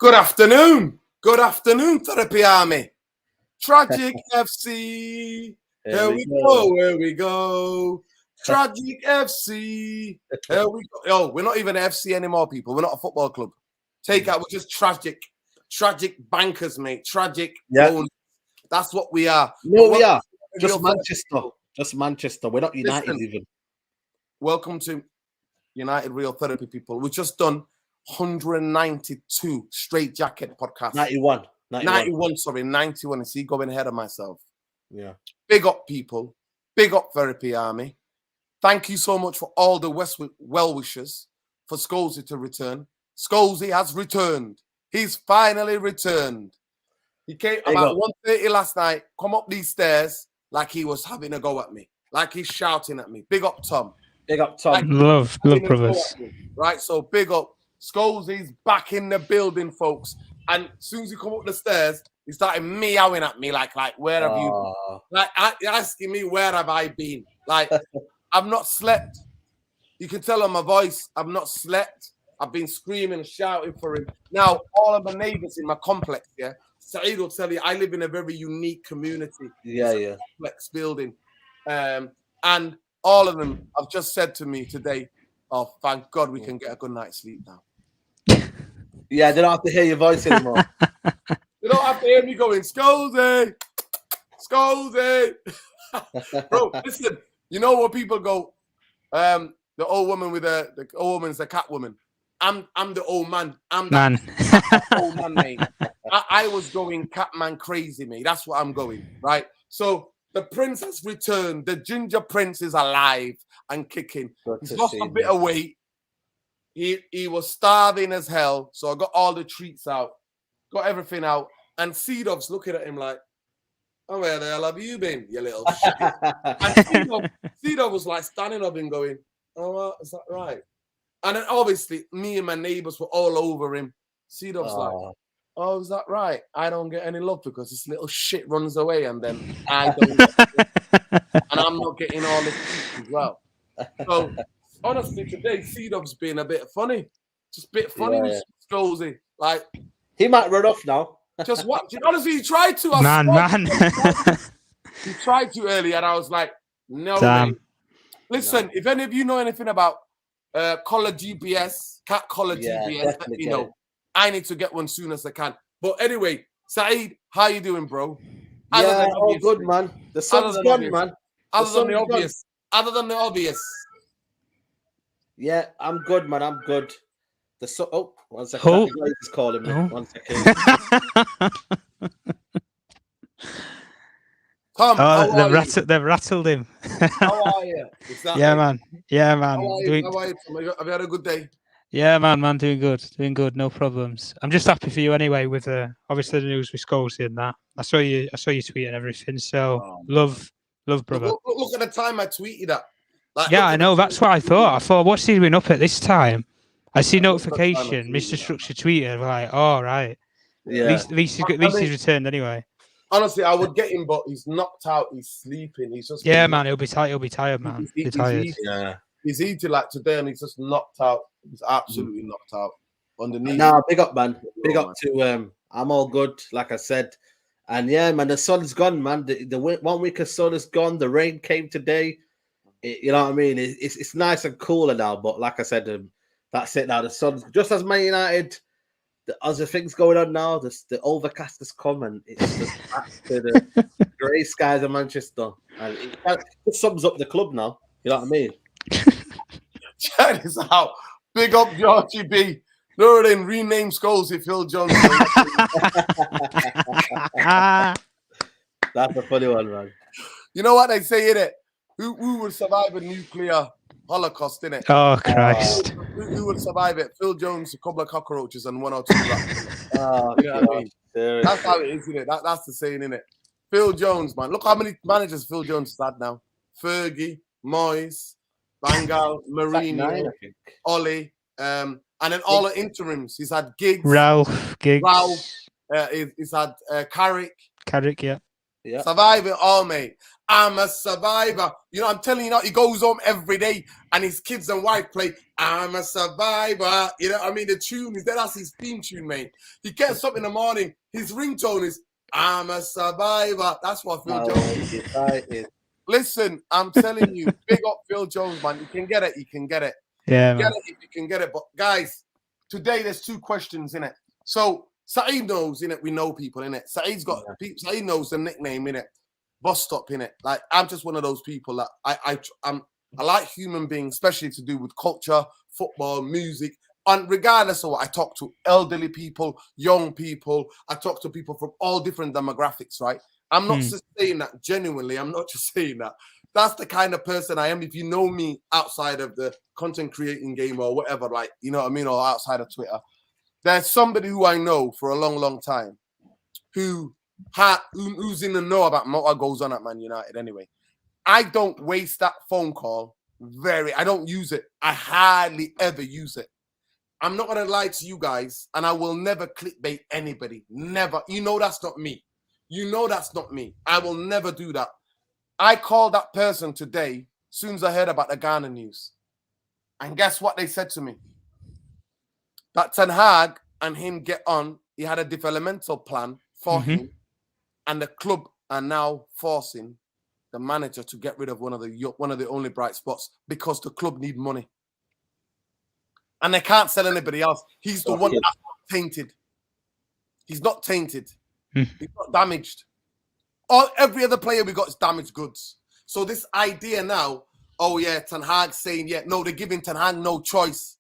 Good afternoon. Good afternoon, Therapy Army. Tragic FC. Here we go. Here we go. Tragic FC. Here we go. Yo, we're not even FC anymore, people. We're not a football club. Take out. We're just tragic. Tragic bankers, mate. Tragic. Yeah. That's what we are. No, we are. Just Manchester. Just Manchester. We're not United even. Welcome to United Real Therapy, people. We've just done 192 straight jacket podcast. 91. 91. See, going ahead of myself. Yeah. Big up, people. Big up, Therapy Army. Thank you so much for all the well wishers for Scholesy to return. Scholesy has returned. He's finally returned. He came about 1:30 last night, come up these stairs like he was having a go at me, like he's shouting at me. Big up, Tom. Big up, Tom. Like, love brothers. Right, so big up. Scholesy's back in the building, folks. And as soon as he come up the stairs, he started meowing at me like where have you been? Like asking me where have I been? Like, I've not slept. You can tell on my voice, I've not slept. I've been screaming and shouting for him. Now, all of my neighbors in my complex, yeah, Saeed will tell you I live in a very unique community. Yeah. Complex building. And all of them have just said to me today, oh, thank God we can get a good night's sleep now. Yeah, they don't have to hear your voice anymore. They don't have to hear me going, Scholesy. Bro, listen, you know what people go, the old woman with the old woman's the cat woman. I'm the old man. I'm the old man, mate. I was going Catman crazy, mate. That's what I'm going, right? So the prince has returned. The ginger prince is alive and kicking. He's lost a bit of weight. He was starving as hell. So I got all the treats out, got everything out. And Seedov's looking at him like, oh, where the hell have you been, you little shit? And Seedov was like standing up and going, oh, well, is that right? And then obviously me and my neighbors were all over him. Seedov's like, oh, is that right? I don't get any love because this little shit runs away and then I don't get and I'm not getting all the treats as well. So honestly, today Seedov's been a bit funny. Just a bit funny with Scholesy. Like, he might run off now. Just watch it. Honestly, he tried to. Man. He tried to earlier, and I was like, no way. Listen, if any of you know anything about collar GPS, cat collar GPS, let me know. I need to get one soon as I can. But anyway, Saeed, how you doing, bro? All good, man. The sun's gone, man. Other than the obvious. Yeah, I'm good, man. I'm good. One second. He's calling me. 1 second. Tom, they've rattled him. How are you? Yeah, man. How are you? Have you had a good day? Yeah, man. Doing good. No problems. I'm just happy for you anyway. With obviously the news with Scholesy and that. I saw you tweet and everything. So love, brother. Look at the time I tweeted that. Like, yeah, I know. That's what I thought. I thought, what's he doing up at this time? I see notification, Mr. Structure tweeted. We're like, oh, right. Yeah. At least he's returned anyway. Honestly, I would get him, but he's knocked out. He's sleeping. He's just man. He'll be tired, man. He's tired. He's eating like today, and he's just knocked out. He's absolutely knocked out underneath. Nah, big up, man. Big up to I'm all good, like I said. And yeah, man, the sun's gone, man. The 1 week of sun is gone. The rain came today. You know what I mean? It's nice and cooler now. But like I said, that's it now. The sun's just as Man United. The other things going on now. The overcast has come, and it's just back to the grey skies of Manchester. And it sums up the club now. You know what I mean? Check this out. Big up Georgie B. Lurin rename Scholesy Phil Jones. That's a funny one, man. You know what they say, innit? Who would survive a nuclear holocaust, innit? Oh, Christ. Who would survive it? Phil Jones, a couple of cockroaches, and 1 or 2 rats. You know what I mean? That's how it is, innit? That's the saying, innit? Phil Jones, man. Look how many managers Phil Jones has had now. Fergie, Moyes, Bangal, Mourinho, Ollie, and then all the interims. He's had Giggs. Ralph. He's had Carrick. Carrick, yeah. Yeah. Surviving all, mate. I'm a survivor. You know, I'm telling you, he goes home every day and his kids and wife play I'm a survivor. You know, I mean, the tune is that's his theme tune, mate. He gets up in the morning, his ringtone is I'm a survivor. That's what Phil Jones is. Listen, I'm telling you, big up Phil Jones, man. You can get it. You can get it. Yeah, get man. it if you can get it. But guys, today there's 2 questions in it. So Saeed knows in it. We know people in it. Saeed's got Saeed knows the nickname in it. Bus stop in it. Like I'm just one of those people that I like human beings, especially to do with culture, football, music. And regardless of what, I talk to elderly people, young people. I talk to people from all different demographics. Right? I'm not just saying that genuinely. I'm not just saying that. That's the kind of person I am. If you know me outside of the content creating game or whatever, like, you know what I mean, or outside of Twitter, there's somebody who I know for a long, long time who's in the know about what goes on at Man United anyway. I don't waste that phone call. I don't use it. I hardly ever use it. I'm not going to lie to you guys, and I will never clickbait anybody. Never. You know that's not me. You know that's not me. I will never do that. I called that person today as soon as I heard about the Garner news. And guess what they said to me? That Tenhag and him get on. He had a developmental plan for him. And the club are now forcing the manager to get rid of one of the only bright spots because the club need money. And they can't sell anybody else. He's the one that's not tainted. He's not tainted. He's not damaged. Every other player we got is damaged goods. So this idea now, oh yeah, Tenhag saying, yeah, no, they're giving Tenhag no choice.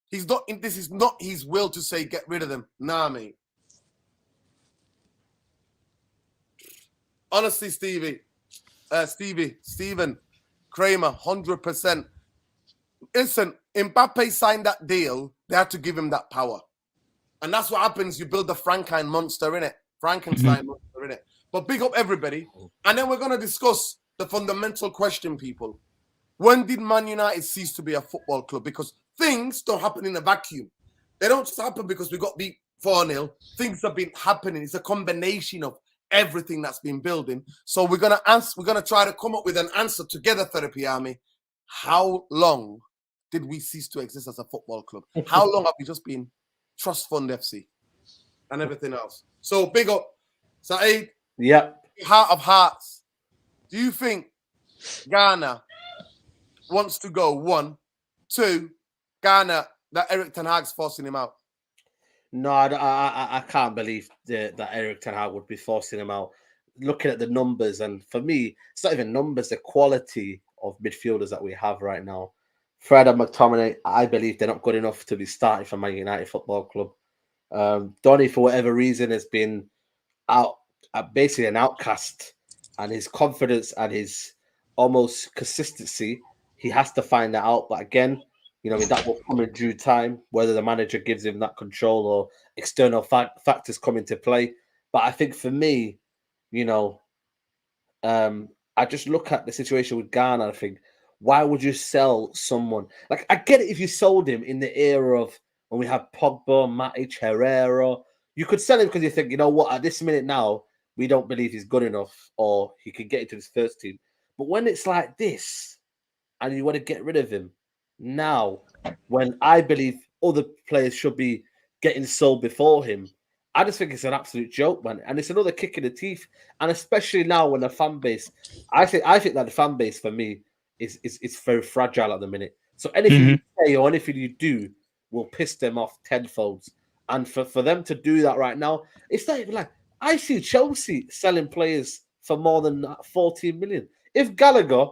This is not his will to say get rid of them. Nah, mate. Honestly, Steven, Kramer, 100%. Listen, Mbappe signed that deal. They had to give him that power. And that's what happens. You build the Frankenstein monster in it. Frankenstein monster in it. But big up everybody. And then we're going to discuss the fundamental question, people. When did Man United cease to be a football club? Because things don't happen in a vacuum. They don't just happen because we got beat 4-0. Things have been happening. It's a combination of everything that's been building. So we're going to try to come up with an answer together, Therapy Army. How long did we cease to exist as a football club? How long have we just been Trust Fund FC and everything else? So big up, Saeed. Yeah. Heart of hearts. Do you think Garner wants to go 1, 2, Garner, that Eric Tenhag's forcing him out? No, I can't believe that Eric Tenhag would be forcing him out. Looking at the numbers, and for me, it's not even numbers, the quality of midfielders that we have right now. Fred and McTominay, I believe they're not good enough to be starting for Man United Football Club. Donny, for whatever reason, has been basically an outcast, and his confidence and his almost consistency, he has to find that out. But again, you know, that will come in due time, whether the manager gives him that control or external factors come into play. But I think for me, you know, I just look at the situation with Garner and I think, why would you sell someone? Like, I get it if you sold him in the era of when we have Pogba, Matic, Herrera. You could sell him because you think, you know what, at this minute now, we don't believe he's good enough or he can get into his first team. But when it's like this and you want to get rid of him now, when I believe other players should be getting sold before him, I just think it's an absolute joke, man. And it's another kick in the teeth. And especially now when the fan base, I think that the fan base for me is very fragile at the minute. So anything you say or anything you do will piss them off tenfold. And for them to do that right now, it's not even like, I see Chelsea selling players for more than 14 million. If Gallagher,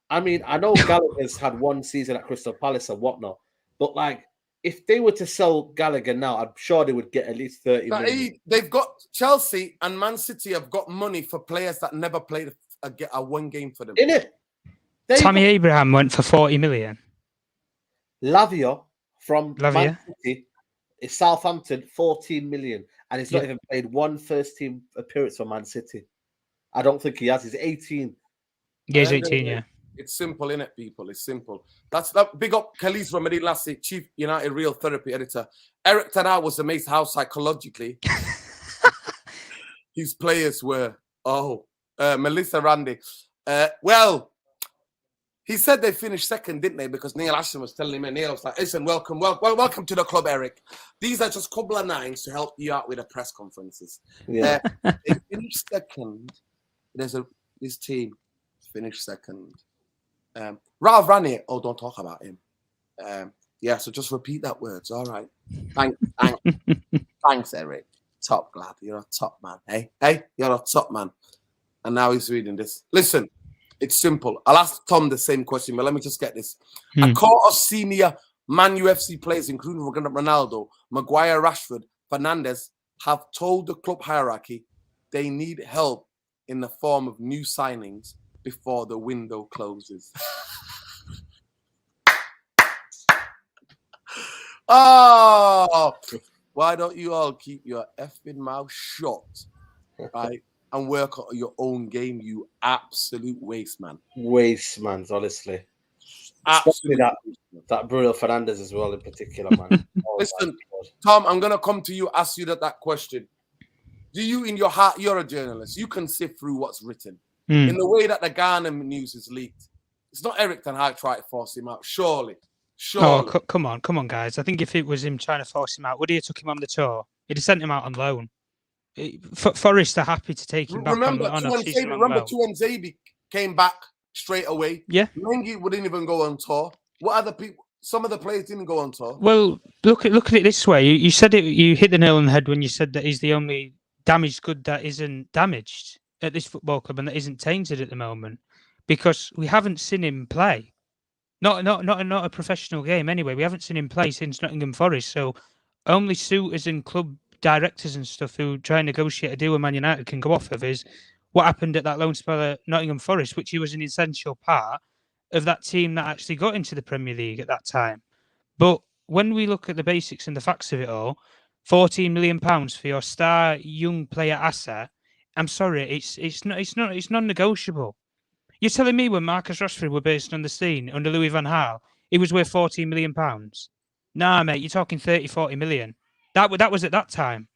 I mean, I know Gallagher's had one season at Crystal Palace and whatnot, but like, if they were to sell Gallagher now, I'm sure they would get at least 30 million. They've got Chelsea and Man City have got money for players that never played a one game for them. In it. Tammy Abraham went for 40 million. Lavia from Man City is Southampton, 14 million. And he's not even played one first team appearance for Man City. I don't think he has. He's 18. Yeah, he's 18, yeah. It's simple, innit, people? It's simple. That's that. Big up Khalees from Medina Lassie, Chief United Real Therapy Editor. Eric Tenhag was amazed how psychologically his players were. Melissa Randy. Well, he said they finished second, didn't they? Because Neil Ashton was telling him, and Neil was like, listen, welcome to the club, Eric. These are just a couple of nines to help you out with the press conferences. Yeah. They finished second. This team finished second. Ralph Ranier, don't talk about him. Yeah, so just repeat that words. All right. Thanks, Eric. Top lad. You're a top man. Hey, you're a top man. And now he's reading this. Listen, it's simple. I'll ask Tom the same question, but let me just get this. A court of senior Man UFC players, including Ronaldo, Maguire, Rashford, Fernandes, have told the club hierarchy they need help in the form of new signings before the window closes. Oh, why don't you all keep your effing mouth shut, right? And work on your own game, you absolute waste man. Waste man, honestly. Absolutely. That Bruno Fernandes as well in particular, man. Listen, Tom, I'm gonna come to you, ask you that question. Do you, in your heart, you're a journalist, you can sift through what's written. In the way that the Garner news is leaked, it's not Eric Tenhag trying to force him out, surely. Oh, come on, guys. I think if it was him trying to force him out, would he have took him on the tour? He'd have sent him out on loan. Forest are happy to take him back remember, on a season on loan. Tuanzebe came back straight away. Yeah. Mengi wouldn't even go on tour. What other people? Some of the players didn't go on tour. Well, look at it this way. You said it. You hit the nail on the head when you said that he's the only damaged good that isn't damaged at this football club and that isn't tainted at the moment, because we haven't seen him play. Not a professional game anyway. We haven't seen him play since Nottingham Forest. So only suitors and club directors and stuff who try and negotiate a deal with Man United can go off of is what happened at that loan spell at Nottingham Forest, which he was an essential part of that team that actually got into the Premier League at that time. But when we look at the basics and the facts of it all, £14 million for your star young player asset, I'm sorry, it's non-negotiable. You're telling me when Marcus Rashford were based on the scene under Louis van Gaal, he was worth £14 million? Nah, mate, you're talking 30, 40 million. That was at that time,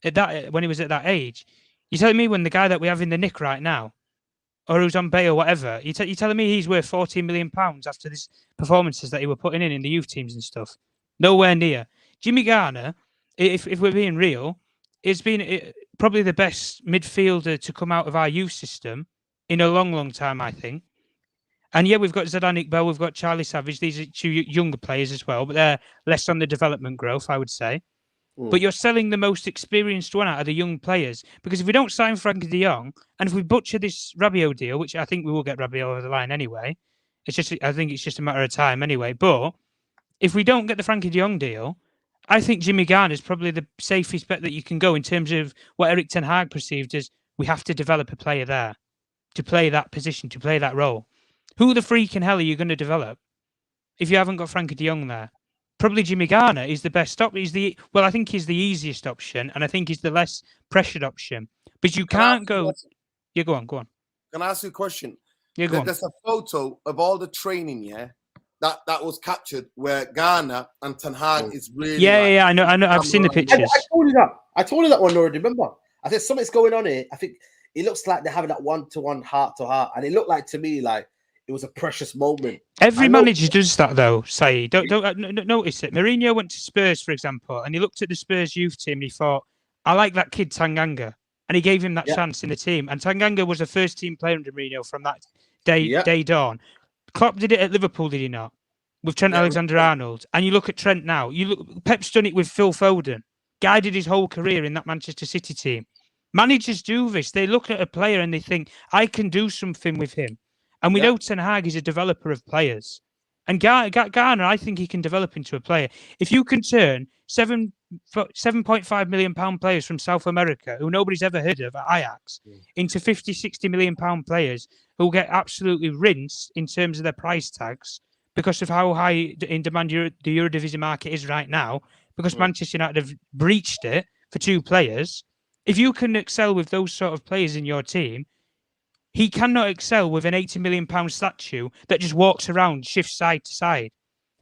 when he was at that age. You're telling me when the guy that we have in the nick right now, or who's on bail, whatever, you're telling me he's worth £14 million after these performances that he were putting in the youth teams and stuff? Nowhere near. Jimmy Garner, if we're being real, has been probably the best midfielder to come out of our youth system in a long, long time, I think. And yeah, we've got Zidane Iqbal, we've got Charlie Savage. These are two younger players as well, but they're less on the development growth, I would say. But you're selling the most experienced one out of the young players, because if we don't sign Frankie de Jong, and if we butcher this Rabiot deal, which I think we will get Rabiot over the line anyway, I think it's just a matter of time anyway. But if we don't get the Frankie de Jong deal, I think Jimmy Garner is probably the safest bet that you can go in terms of what Eric Ten Hag perceived as we have to develop a player there to play that position, to play that role. Who the freaking hell are you going to develop if you haven't got Frankie de Jong there? Probably Jimmy Garner is the best option. I think he's the easiest option, and I think he's the less pressured option. But you can't go. Yeah, go on. Can I ask you a question? Yeah, go on. There's a photo of all the training, that was captured where Garner and Ten Hag is really. Yeah, I know. I've seen the pictures. I told you that one already. Remember, I said something's going on here. I think it looks like they're having that one-to-one, heart-to-heart, and it looked like to me like it was a precious moment. Every manager does that, though, Saeed. Don't notice it. Mourinho went to Spurs, for example, and he looked at the Spurs youth team and he thought, I like that kid, Tanganga. And he gave him that chance in the team. And Tanganga was a first-team player under Mourinho from that day dawn. Klopp did it at Liverpool, did he not? With Trent Alexander-Arnold. And you look at Trent now. Pep's done it with Phil Foden. Guided his whole career in that Manchester City team. Managers do this. They look at a player and they think, I can do something with him. And we know Ten Hag is a developer of players. And Garner, I think he can develop into a player. If you can turn £7.5 million players from South America, who nobody's ever heard of at Ajax, into 50, 60 million pound players who get absolutely rinsed in terms of their price tags because of how high in demand the Eredivisie market is right now, because Manchester United have breached it for two players. If you can excel with those sort of players in your team, he cannot excel with an £80 million statue that just walks around, shifts side to side.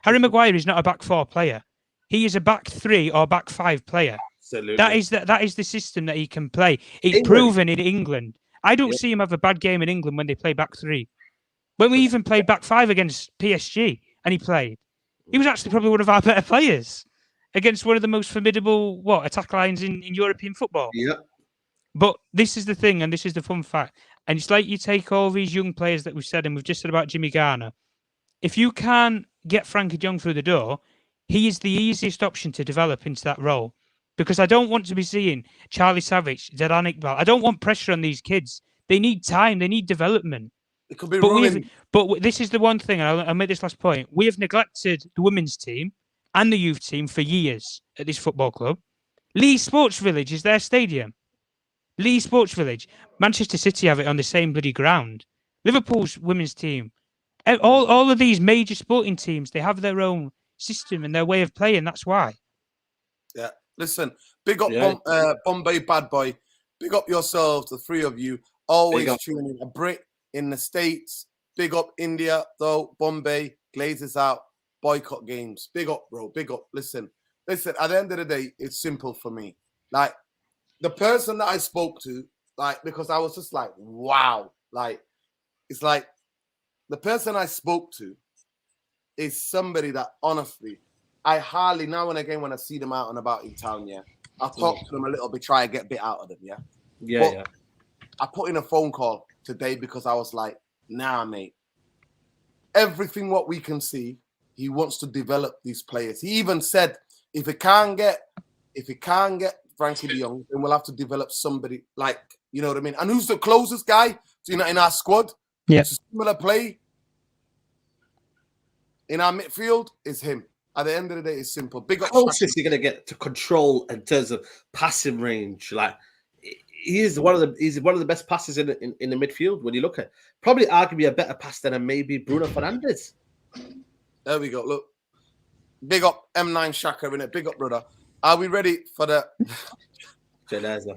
Harry Maguire is not a back four player. He is a back three or back five player. Absolutely. That is the system that he can play. It's proven in England. I don't see him have a bad game in England when they play back three. When we even played back five against PSG and he played, he was actually probably one of our better players against one of the most formidable attack lines in European football. Yeah. But this is the thing, and this is the fun fact. And it's like you take all these young players that we've said, and we've just said about Jimmy Garner. If you can't get Frankie Young through the door, he is the easiest option to develop into that role. Because I don't want to be seeing Charlie Savage, Zedan Iqbal. I don't want pressure on these kids. They need time. They need development. It could be but this is the one thing, and I'll make this last point. We have neglected the women's team and the youth team for years at this football club. Leeds Sports Village is their stadium. Leeds Sports Village. Manchester City have it on the same bloody ground. Liverpool's women's team. All of these major sporting teams, they have their own system and their way of playing. That's why. Yeah. Listen, big up Bombay Bad Boy. Big up yourselves, the three of you. Always tuning in. A Brit in the States. Big up India, though. Bombay, Glazers out. Boycott games. Big up, bro. Big up. Listen. At the end of the day, it's simple for me. Like, the person that I spoke to, like, because I was just like, wow. Like, it's like, the person I spoke to is somebody that, honestly, I hardly, now and again, when I see them out and about in town, I'll talk to them a little bit, try and get a bit out of them, Yeah. I put in a phone call today because I was like, nah, mate. Everything what we can see, he wants to develop these players. He even said, if he can't get Frankie de Jong, then we'll have to develop somebody like, you know what I mean? And who's the closest guy in our squad? Yeah. It's a similar play in our midfield is him. At the end of the day, it's simple. Big up. Closest you're gonna get to control in terms of passing range. Like he's one of the best passes in the midfield. When you look at probably arguably a better pass than maybe Bruno Fernandes. There we go. Look, big up M9 Shaka in it. Big up, brother. Are we ready for the Janeza?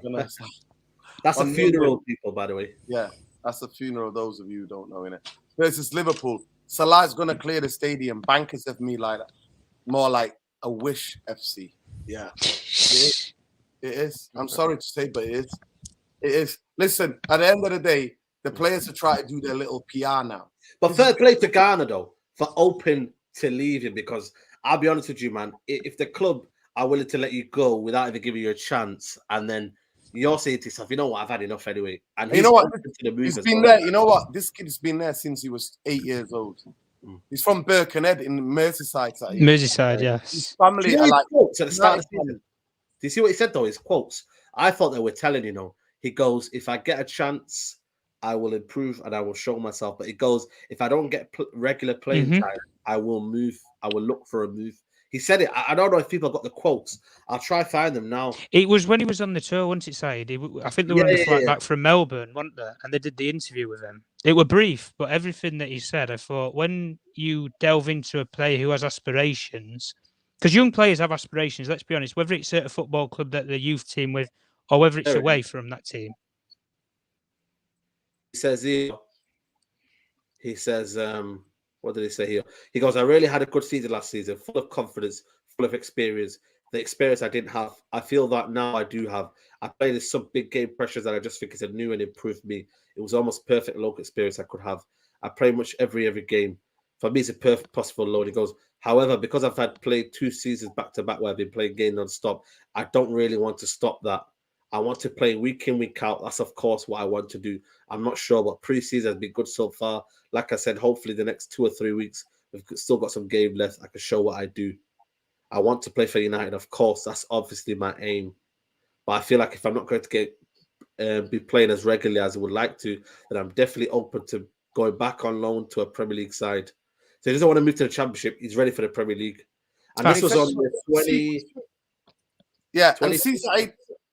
That's a funeral, people, by the way. Yeah, that's a funeral. Those of you who don't know, innit? Versus Liverpool. Salah's gonna clear the stadium. Bankers of me like that. More like a Wish FC. Yeah. It is. I'm sorry to say, but it is. It is. Listen, at the end of the day, the players are trying to do their little PR now. But fair play to Garner, though, for open to leave him, because I'll be honest with you, man, if the club are willing to let you go without even giving you a chance, and then you're saying to yourself, you know what, I've had enough anyway. And you know what? He's been there. You know what? This kid's been there since he was 8 years old. He's from Birkenhead in Merseyside. Merseyside, yes. His family you know are like quotes at the start of the season. Do you see what he said though? His quotes. I thought they were telling, he goes, if I get a chance, I will improve and I will show myself. But it goes, if I don't get regular playing time, I will move. I will look for a move. He said it. I don't know if people got the quotes. I'll try find them now. It was when he was on the tour, wasn't it, Said? I think they were on the flight back from Melbourne, weren't they? And they did the interview with him. It were brief, but everything that he said, I thought, when you delve into a player who has aspirations, because young players have aspirations, let's be honest, whether it's at a football club that the youth team with, or whether it's away from that team. He says what did he say here? He goes, I really had a good season last season, full of confidence, full of experience. The experience I didn't have, I feel that now I do have. I played in some big game pressures that I just think is a new and improved me. It was almost perfect local experience I could have. I play much every game. For me, it's a perfect possible load. He goes, however, because I've had played 2 seasons back to back where I've been playing game non-stop, I don't really want to stop that. I want to play week in, week out. That's, of course, what I want to do. I'm not sure, but pre-season has been good so far. Like I said, hopefully the next 2 or 3 weeks, we've still got some game left. I can show what I do. I want to play for United, of course. That's obviously my aim. But I feel like if I'm not going to be playing as regularly as I would like to, then I'm definitely open to going back on loan to a Premier League side. So he doesn't want to move to the Championship. He's ready for the Premier League. And this was on the 20... Yeah, 20, and see,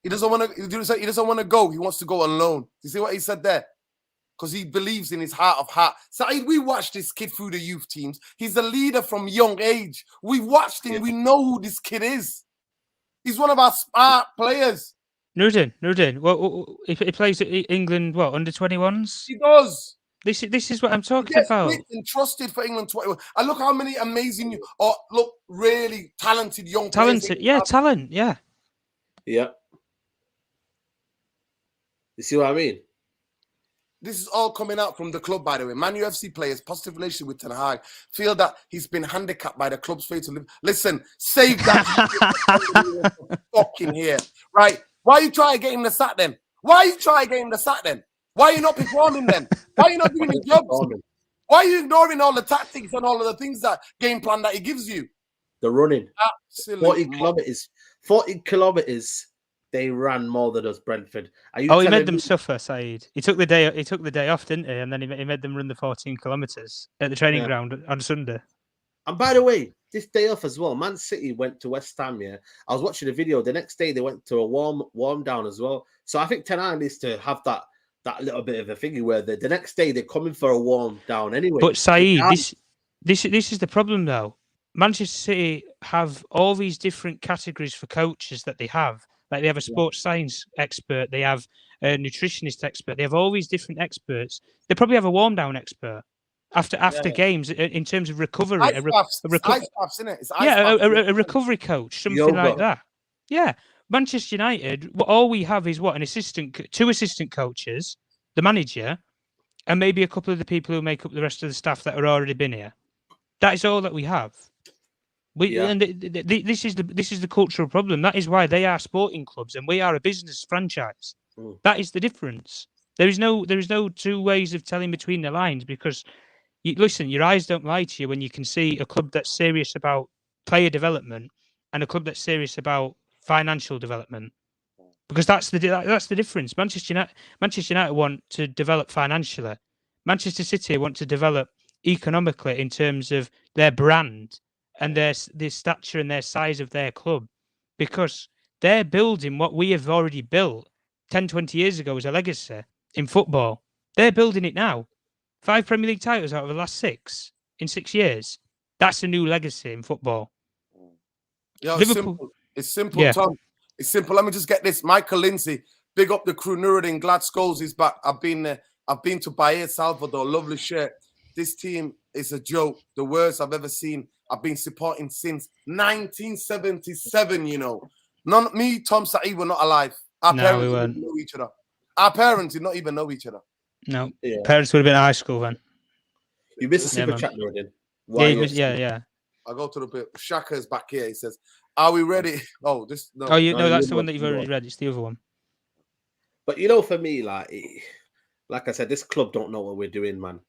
he doesn't want to go. He wants to go on loan. You see what he said there? Because he believes in his heart of heart. Saeed, we watched this kid through the youth teams. He's a leader from young age. We watched him. Yeah. We know who this kid is. He's one of our smart players. Nurdin. Well, he plays at England, under 21s? He does. This is what I'm talking about. Entrusted for England 21. And look how many amazing, really talented young players. Talent, yeah. Yeah. You see what I mean? This is all coming out from the club, by the way. Man UFC players, positive relation with Tenhag, feel that he's been handicapped by the club's fate to live. Listen, save that fucking here. Right? Why are you trying to get him the sack then? Why are you trying to get him the sack then? Why are you not performing then? Why are you not doing your jobs? Why are you ignoring all the tactics and all of the things that game plan that he gives you? The running. Absolutely. 40 kilometers. 40 kilometers. They ran more than us, Brentford. He made them suffer, Saeed. He took the day off, didn't he? And then he made them run the 14 kilometers at the training ground on Sunday. And by the way, this day off as well, Man City went to West Ham. Yeah, I was watching a video. The next day they went to a warm down as well. So I think Tenhag needs to have that little bit of a thingy where the next day they're coming for a warm down anyway. But Saeed, this is the problem though. Manchester City have all these different categories for coaches that they have. Like they have a sports science expert, they have a nutritionist expert, they have all these different experts. They probably have a warm down expert after games in terms of recovery. Ice baths, isn't it? It's a recovery coach, something like that. Yeah, Manchester United. All we have is two assistant coaches, the manager, and maybe a couple of the people who make up the rest of the staff that are already been here. That is all that we have. And this is the cultural problem. That is why they are sporting clubs and we are a business franchise. That is the difference. There is no two ways of telling between the lines because listen, your eyes don't lie to you when you can see a club that's serious about player development and a club that's serious about financial development. Because that's the difference. Manchester United want to develop financially. Manchester City want to develop economically in terms of their brand and their stature and their size of their club, because they're building what we have already built 10, 20 years ago as a legacy in football. They're building it now. 5 Premier League titles out of the last 6 in 6 years. That's a new legacy in football. Yeah, it's simple, Tom. It's simple. Let me just get this. Michael Lindsay, big up the crew. Nuruddin, glad Scholes is back. I've been to Bahia, Salvador. Lovely shirt. This team is a joke. The worst I've ever seen. I've been supporting since 1977, you know. Me, Tom, Saeed were not alive. Our parents didn't know each other. Our parents did not even know each other. No. Yeah. Parents would have been at high school then. You missed a super chat, Nuruddin. Yeah. I'll go to the bit. Shaka's back here. He says, are we ready? Oh, this. No, that's the one that you've already read. It's the other one. But, for me, like I said, this club don't know what we're doing, man.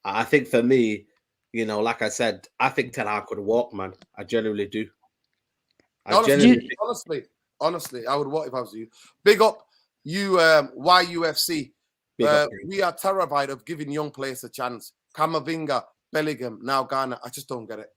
I think for me, like I said, I think Tenhag could walk, man. I genuinely do. Honestly, I would walk if I was you. Big up you, YUFC. We are terrified of giving young players a chance. Camavinga, Bellingham, now Garner. I just don't get it.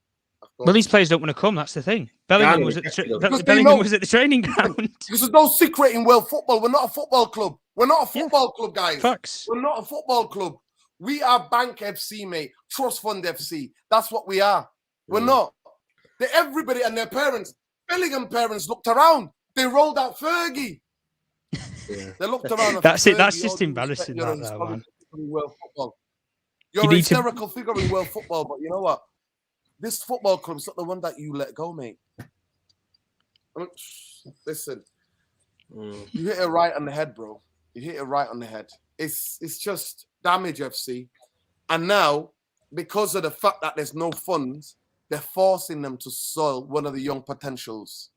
Well, these players don't want to come. That's the thing. Bellingham was at the training ground. Because there's no secret in world football. We're not a football club. We're not a football club, guys. Facts. We're not a football club. We are Bank FC, mate. Trust Fund FC. That's what we are. We're not. Everybody and their parents, Bellingham parents looked around. They rolled out Fergie. Yeah. They looked around. That's it. That's just embarrassing. You're a hysterical figure in world football, but you know what? This football club's not the one that you let go, mate. Listen, you hit it right on the head, bro. You hit it right on the head. It's just damage FC. And now, because of the fact that there's no funds, they're forcing them to sell one of the young potentials.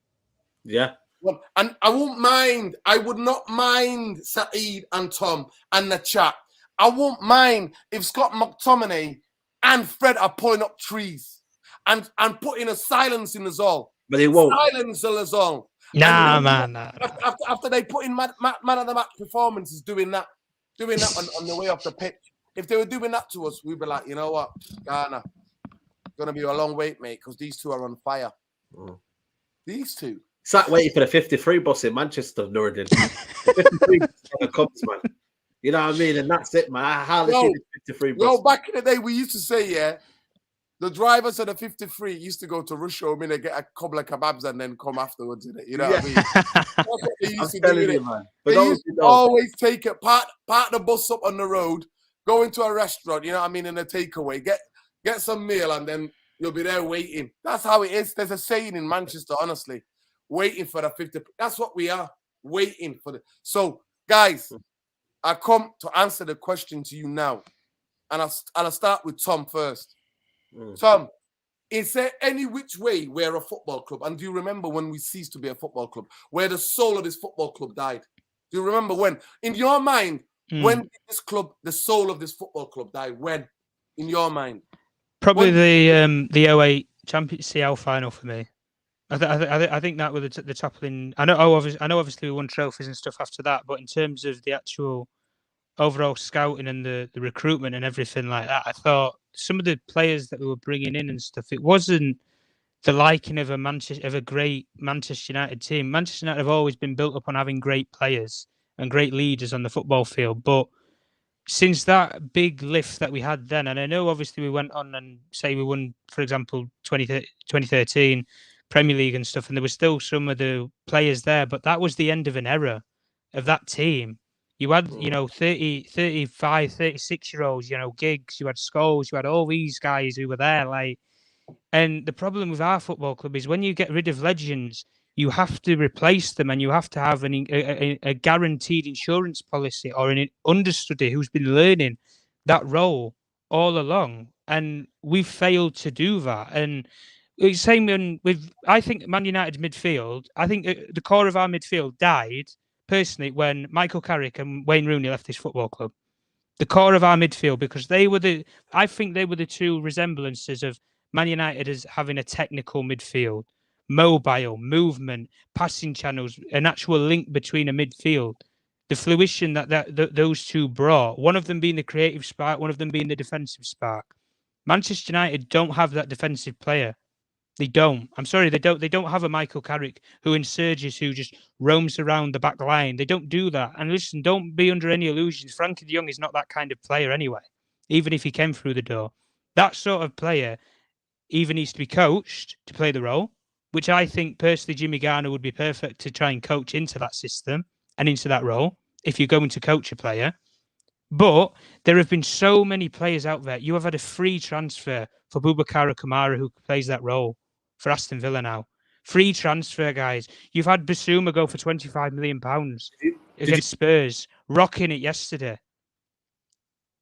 Yeah. Well, and I would not mind Saeed and Tom and the chat. I won't mind if Scott McTominay and Fred are pulling up trees and putting a silence in us all. But they won't. Silence in us all. Nah, man. After they put in man of the match performances, doing that on the way off the pitch. If they were doing that to us, we'd be like, you know what, Garner, gonna be a long wait, mate, because these two are on fire. These two. Sat waiting for the 53 bus in Manchester, Nuruddin. The 53 comes, man. You know what I mean? And that's it, man. I hardly see the 53 bus. Back in the day, we used to say, the drivers of the 53 used to go to Rush Home and get a couple of kebabs and then come afterwards, innit? You know what I mean? That's what they used to do, man. They used to always take it, park the bus up on the road, go into a restaurant, you know what I mean, in a takeaway, get some meal, and then you'll be there waiting. That's how it is. There's a saying in Manchester, honestly. waiting for the 50. That's what we are, waiting for the. So, guys, I come to answer the question to you now. And I'll start with Tom first. Tom, is there any which way we're a football club? And do you remember when we ceased to be a football club, where the soul of this football club died? Do you remember when? In your mind, when did this club, the soul of this football club die? When? In your mind? Probably the 08 Champions CL final for me. I think that was the toppling. I know obviously we won trophies and stuff after that, but in terms of the actual overall scouting and the recruitment and everything like that, I thought some of the players that we were bringing in and stuff, it wasn't the liking of a great Manchester United team. Manchester United have always been built up on having great players and great leaders on the football field, but since that big lift that we had then, and I know obviously we went on and say we won, for example, 2013 Premier League and stuff, and there were still some of the players there, but that was the end of an era of that team. You had, 30, 35, 36-year-olds, Giggs, you had Scholes, you had all these guys who were there. And the problem with our football club is when you get rid of legends, you have to replace them and you have to have a guaranteed insurance policy or an understudy who's been learning that role all along. And we've failed to do that. And it's same I think Man United midfield, I think the core of our midfield died personally when Michael Carrick and Wayne Rooney left this football club. The core of our midfield, because I think they were the two resemblances of Man United as having a technical midfield, mobile, movement, passing channels, an actual link between a midfield. The fruition that those two brought, one of them being the creative spark, one of them being the defensive spark. Manchester United don't have that defensive player. They don't. I'm sorry, they don't. They don't have a Michael Carrick who insurges, who just roams around the back line. They don't do that. And listen, don't be under any illusions. Frankie de Jong is not that kind of player anyway, even if he came through the door. That sort of player either needs to be coached to play the role, which I think personally Jimmy Garner would be perfect to try and coach into that system and into that role if you're going to coach a player. But there have been so many players out there. You have had a free transfer for Boubacar Kamara, who plays that role for Aston Villa now. Free transfer, guys. You've had Basuma go for £25 million against Spurs, rocking it yesterday.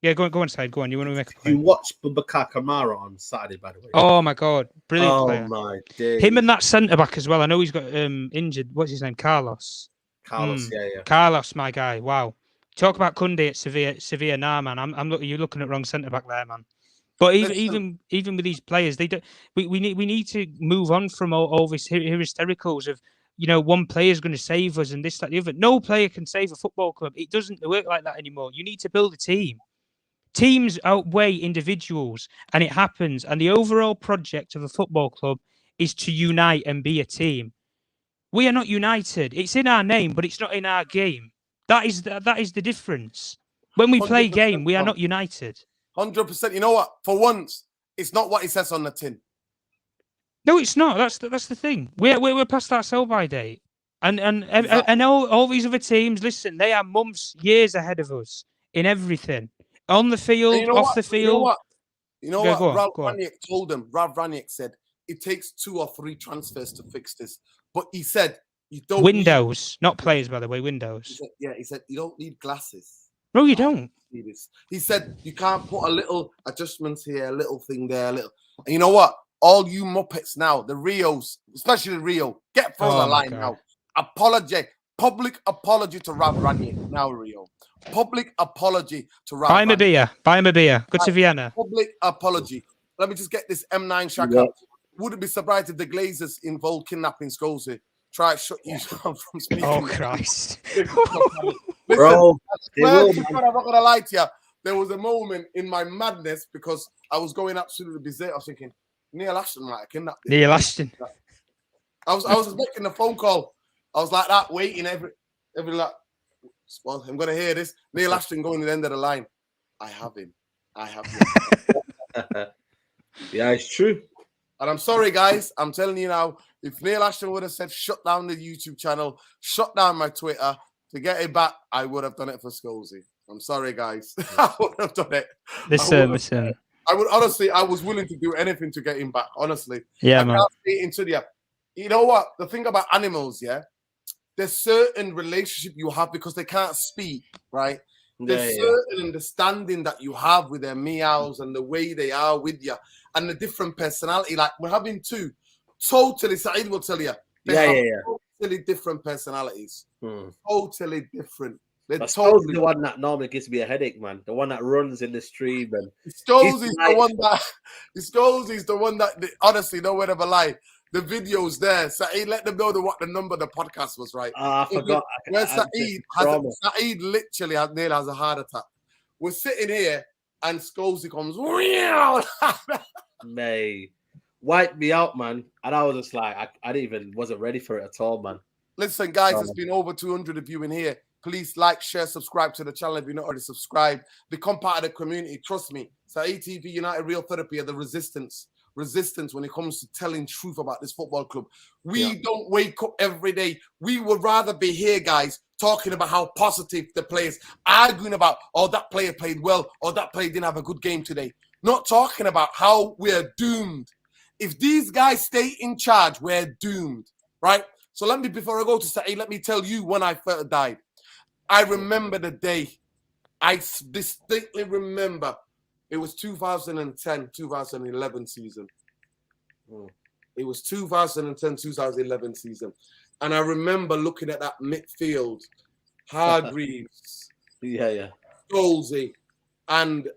Yeah, go on, Side. Go on. You want to make a point? You watched Boubacar Kamara on Saturday, by the way. Oh my God, brilliant player. Oh my days. Him and that centre back as well. I know he's got injured. What's his name? Carlos. Yeah. Carlos, my guy. Wow. Talk about Kunde at Sevilla now, man. You're looking at wrong centre back there, man. But even with these players, they don't. We need to move on from all this hystericals of one player is going to save us and this, that, the other. No player can save a football club. It doesn't work like that anymore. You need to build a team. Teams outweigh individuals, and it happens. And the overall project of a football club is to unite and be a team. We are not united. It's in our name, but it's not in our game. That is the difference. When we play game, we are not united. 100%. You know what? For once, it's not what it says on the tin. No, it's not. That's the thing. We're past that sell-by date, and all these other teams. Listen, they are months, years ahead of us in everything. On the field, off the field. You know what? Ralph Ranić told them. Ralph Ranić said it takes 2 or 3 transfers to fix this. But he said you don't windows, not players, by the way. Windows. He said you don't need glasses. No, you don't. He said you can't put a little adjustments here, a little thing there, a little. And you know what? All you Muppets now, the Rios, especially Rio, get from the line now. Public apology to Ralph Ranić now, Rio. Public apology to Ralph. Buy him a beer. Buy him a beer. Go to Vienna. Public apology. Let me just get this M9 Shaka. Wouldn't be surprised if the Glazers involved kidnapping Scorsese. Try to shut you down from speaking. Oh, Christ. Bro, I'm not going to lie to you. There was a moment in my madness because I was going absolutely berserk. I was thinking, Neil Ashton might have kidnapped him. Neil Ashton. I was making the phone call. I was like that, waiting every like, well, I'm going to hear this. Neil Ashton going to the end of the line. I have him. Yeah, it's true. And I'm sorry, guys. I'm telling you now, if Neil Ashton would have said, shut down the YouTube channel, shut down my Twitter to get it back, I would have done it for Scorsese. I'm sorry, guys. I would have done it. I would honestly, I was willing to do anything to get him back, honestly. Yeah, man. I can't say it into the You know what? The thing about animals, yeah, there's certain relationship you have because they can't speak, right? There's certain understanding that you have with their meows and the way they are with you and the different personality. Like we're having two totally, Saeed will tell you, totally different personalities. Totally different. They're totally the one that normally gives me a headache, man. The one that runs in the stream and Scholes is the one that honestly, no word of a lie. The video's there. Saeed, let them know what the number of the podcast was, right? I forgot. Where Saeed literally nearly has a heart attack. We're sitting here and Scholes comes, May wiped me out, man. And I was just like, I didn't even wasn't ready for it at all, man. Listen, guys, it's been over 200 of you in here. Please like, share, subscribe to the channel if you're not already subscribed. Become part of the community. Trust me. Saeed TV United Real Therapy are the resistance when it comes to telling truth about this football club. We don't wake up every day. We would rather be here, guys, talking about how positive the players, arguing about, oh, that player played well, or that player didn't have a good game today. Not talking about how we're doomed. If these guys stay in charge, we're doomed, right? So before I go to Saeed, let me tell you when I first died. I remember the day. I distinctly remember. It was 2010-2011 season. It was 2010-2011 season. And I remember looking at that midfield. Hargreaves. Scholesy and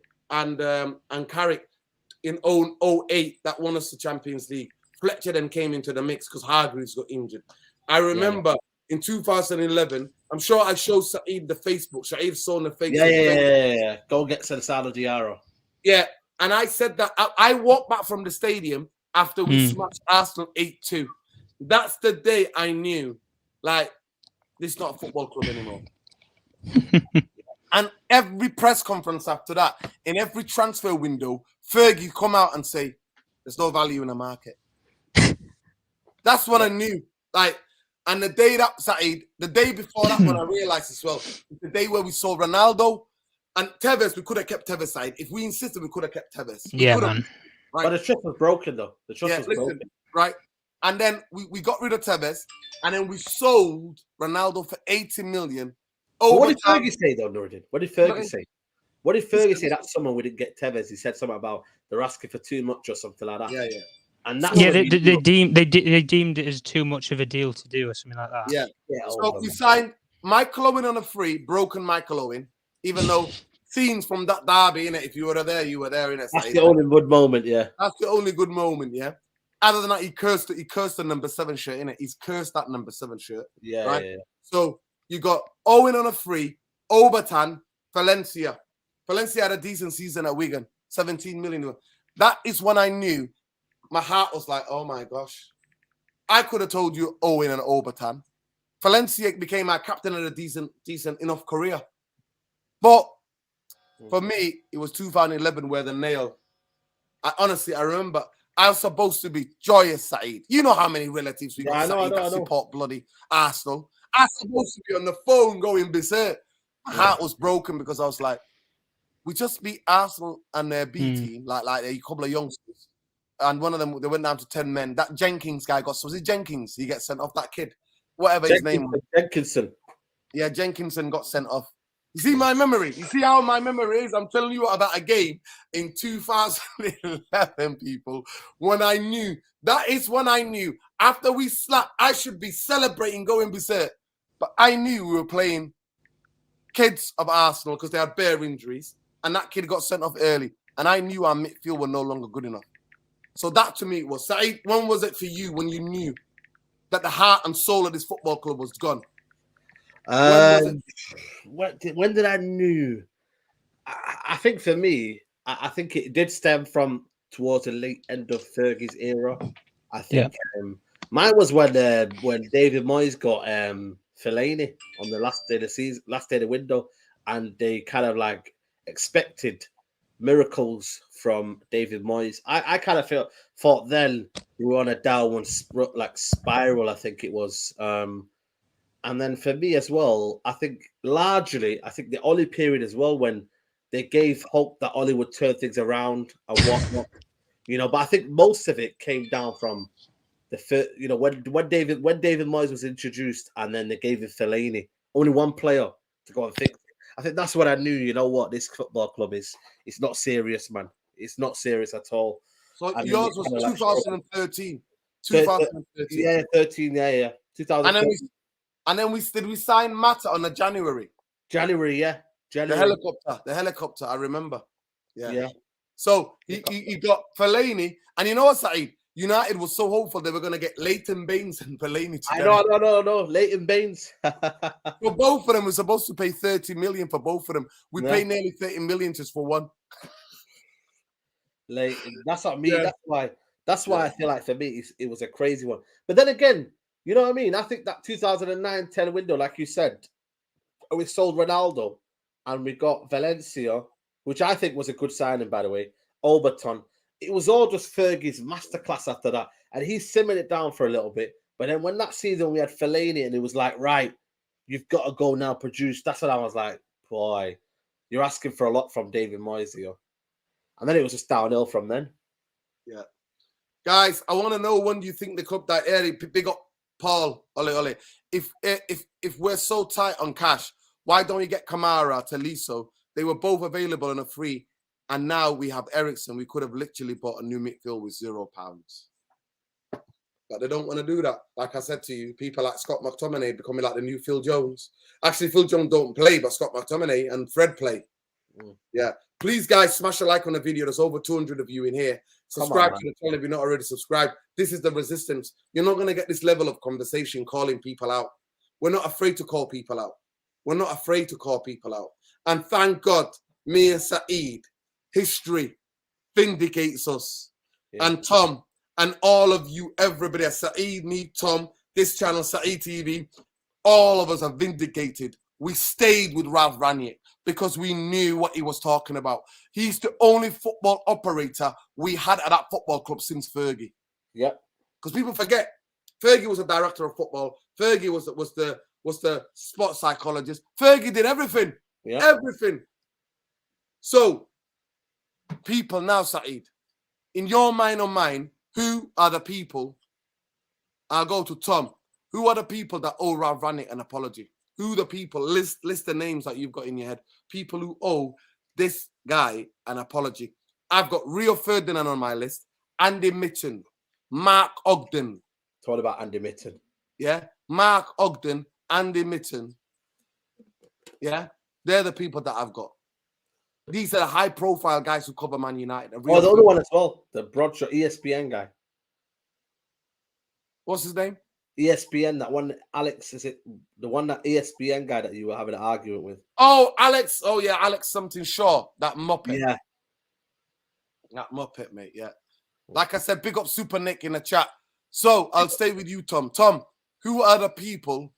Carrick in 08 that won us the Champions League. Fletcher then came into the mix because Hargreaves got injured. I remember in 2011, I'm sure I showed Saeed the Facebook. Saeed saw on the Facebook. Yeah. Go get Cesaro Diarra. Yeah, and I said that I walked back from the stadium after we smashed Arsenal 8-2. That's the day I knew, like, this is not a football club anymore. And every press conference after that, in every transfer window, Fergie come out and say, there's no value in the market. That's what I knew. Like, and the day that, Saeed, the day before that, when I realized as well, the day where we saw Ronaldo and Tevez, we could have kept Tevez side. If we insisted, we could have kept Tevez. Man. Right? But the trust was broken, though. The trust was broken. Right? And then we got rid of Tevez, and then we sold Ronaldo for 80 million. What did Fergie say, though, Nordin? What did Fergie say? What did Fergie say that summer we didn't get Tevez? He said something about they're asking for too much or something like that. Yeah. And that's they deemed it as too much of a deal to do or something like that. Yeah. So we signed Michael Owen on a free, broken Michael Owen, even though scenes from that derby, innit? If you were there, you were there, innit? That's the only good moment, yeah. That's the only good moment, yeah. Other than that, he cursed the number 7 shirt, innit? He's cursed that number 7 shirt. Yeah, right? Yeah. So you got Owen on a free, Obertan, Valencia. Valencia had a decent season at Wigan, 17 million. That is when I knew. My heart was like, oh my gosh. I could have told you Owen and Obertan. Valencia became our captain at a decent enough career. But for me, it was 2011 where the nail. I remember I was supposed to be joyous, Saeed. You know how many relatives we got that support bloody Arsenal. I was supposed to be on the phone going berserk. My heart was broken because I was like, we just beat Arsenal and their B team, like a couple of youngsters. And one of them, they went down to 10 men. That Jenkins guy was it Jenkins? He gets sent off, that kid. Whatever his name was. Jenkinson. Yeah, Jenkinson got sent off. You see my memory? You see how my memory is? I'm telling you about a game in 2011, people, when I knew. That is when I knew. After we slapped, I should be celebrating going berserk. But I knew we were playing kids of Arsenal because they had bare injuries. And that kid got sent off early. And I knew our midfield were no longer good enough. So that to me was, Saeed, when was it for you when you knew that the heart and soul of this football club was gone? When did I knew? I think for me, I think it did stem from towards the late end of Fergie's era. I think mine was when David Moyes got Fellaini on the last day of the season, last day of the window, and they kind of like expected miracles from David Moyes. I kind of thought then we were on a downward spiral, I think it was. And then for me as well, I think the Ollie period as well, when they gave hope that Ollie would turn things around and whatnot, but I think most of it came down from when David Moyes was introduced, and then they gave him Fellaini, only one player to go and fix it. I think that's what I knew. You know what, this football club is. It's not serious, man. It's not serious at all. So And yours was 2013. 2013. Yeah, 13. Yeah. 2013. And then we sign Mata on the January. January. The helicopter. I remember. Yeah. So he got Fellaini, and you know what, Saeed? United was so hopeful they were going to get Leighton Baines and Fellaini together. No. Leighton Baines. For both of them, we're supposed to pay 30 million for both of them. We pay nearly 30 million just for one. That's not me. Yeah. That's why I feel like for me it was a crazy one. But then again, you know what I mean? I think that 2009-10 window, like you said, we sold Ronaldo and we got Valencia, which I think was a good signing, by the way. Overton. It was all just Fergie's masterclass after that. And he simmered it down for a little bit. But then when that season we had Fellaini and it was like, right, you've got to go now produce. That's what I was like, boy, you're asking for a lot from David Moyes here. And then it was just downhill from then. Yeah. Guys, I want to know, when do you think the club that early? Big up Paul, Ole. If we're so tight on cash, why don't you get Kamara, Tolisso? They were both available on a free. And now we have Ericsson. We could have literally bought a new midfield with £0. But they don't want to do that. Like I said to you, people like Scott McTominay becoming like the new Phil Jones. Actually, Phil Jones don't play, but Scott McTominay and Fred play. Yeah. Please, guys, smash a like on the video. There's over 200 of you in here. Subscribe to the channel if you're not already subscribed. This is the resistance. You're not going to get this level of conversation calling people out. We're not afraid to call people out. We're not afraid to call people out. And thank God, me and Saeed, history vindicates us. Yeah. And Tom, and all of you, everybody, Saeed, me, Tom, this channel, Saeed TV, all of us are vindicated. We stayed with Ralph Ranić because we knew what he was talking about. He's the only football operator we had at that football club since Fergie. Yeah. Because people forget, Fergie was a director of football. Fergie was the sports psychologist. Fergie did everything. Yeah. Everything. So, people now, Saeed, in your mind or mine, who are the people? I'll go to Tom. Who are the people that owe Ralph Ranić an apology? Who the people? List the names that you've got in your head. People who owe this guy an apology. I've got Rio Ferdinand on my list. Andy Mitten. Mark Ogden. Talk about Andy Mitten. Yeah. Mark Ogden. Andy Mitten. Yeah. They're the people that I've got. These are the high-profile guys who cover Man United. The other one as well. The Broadshot ESPN guy. What's his name? ESPN, that one, Alex, is it the one, that ESPN guy that you were having an argument with? Oh, Alex. Oh, yeah, Alex something Shaw. That Muppet. Yeah. That Muppet, mate, yeah. Like I said, big up Super Nick in the chat. So, I'll stay with you, Tom. Tom, who are the people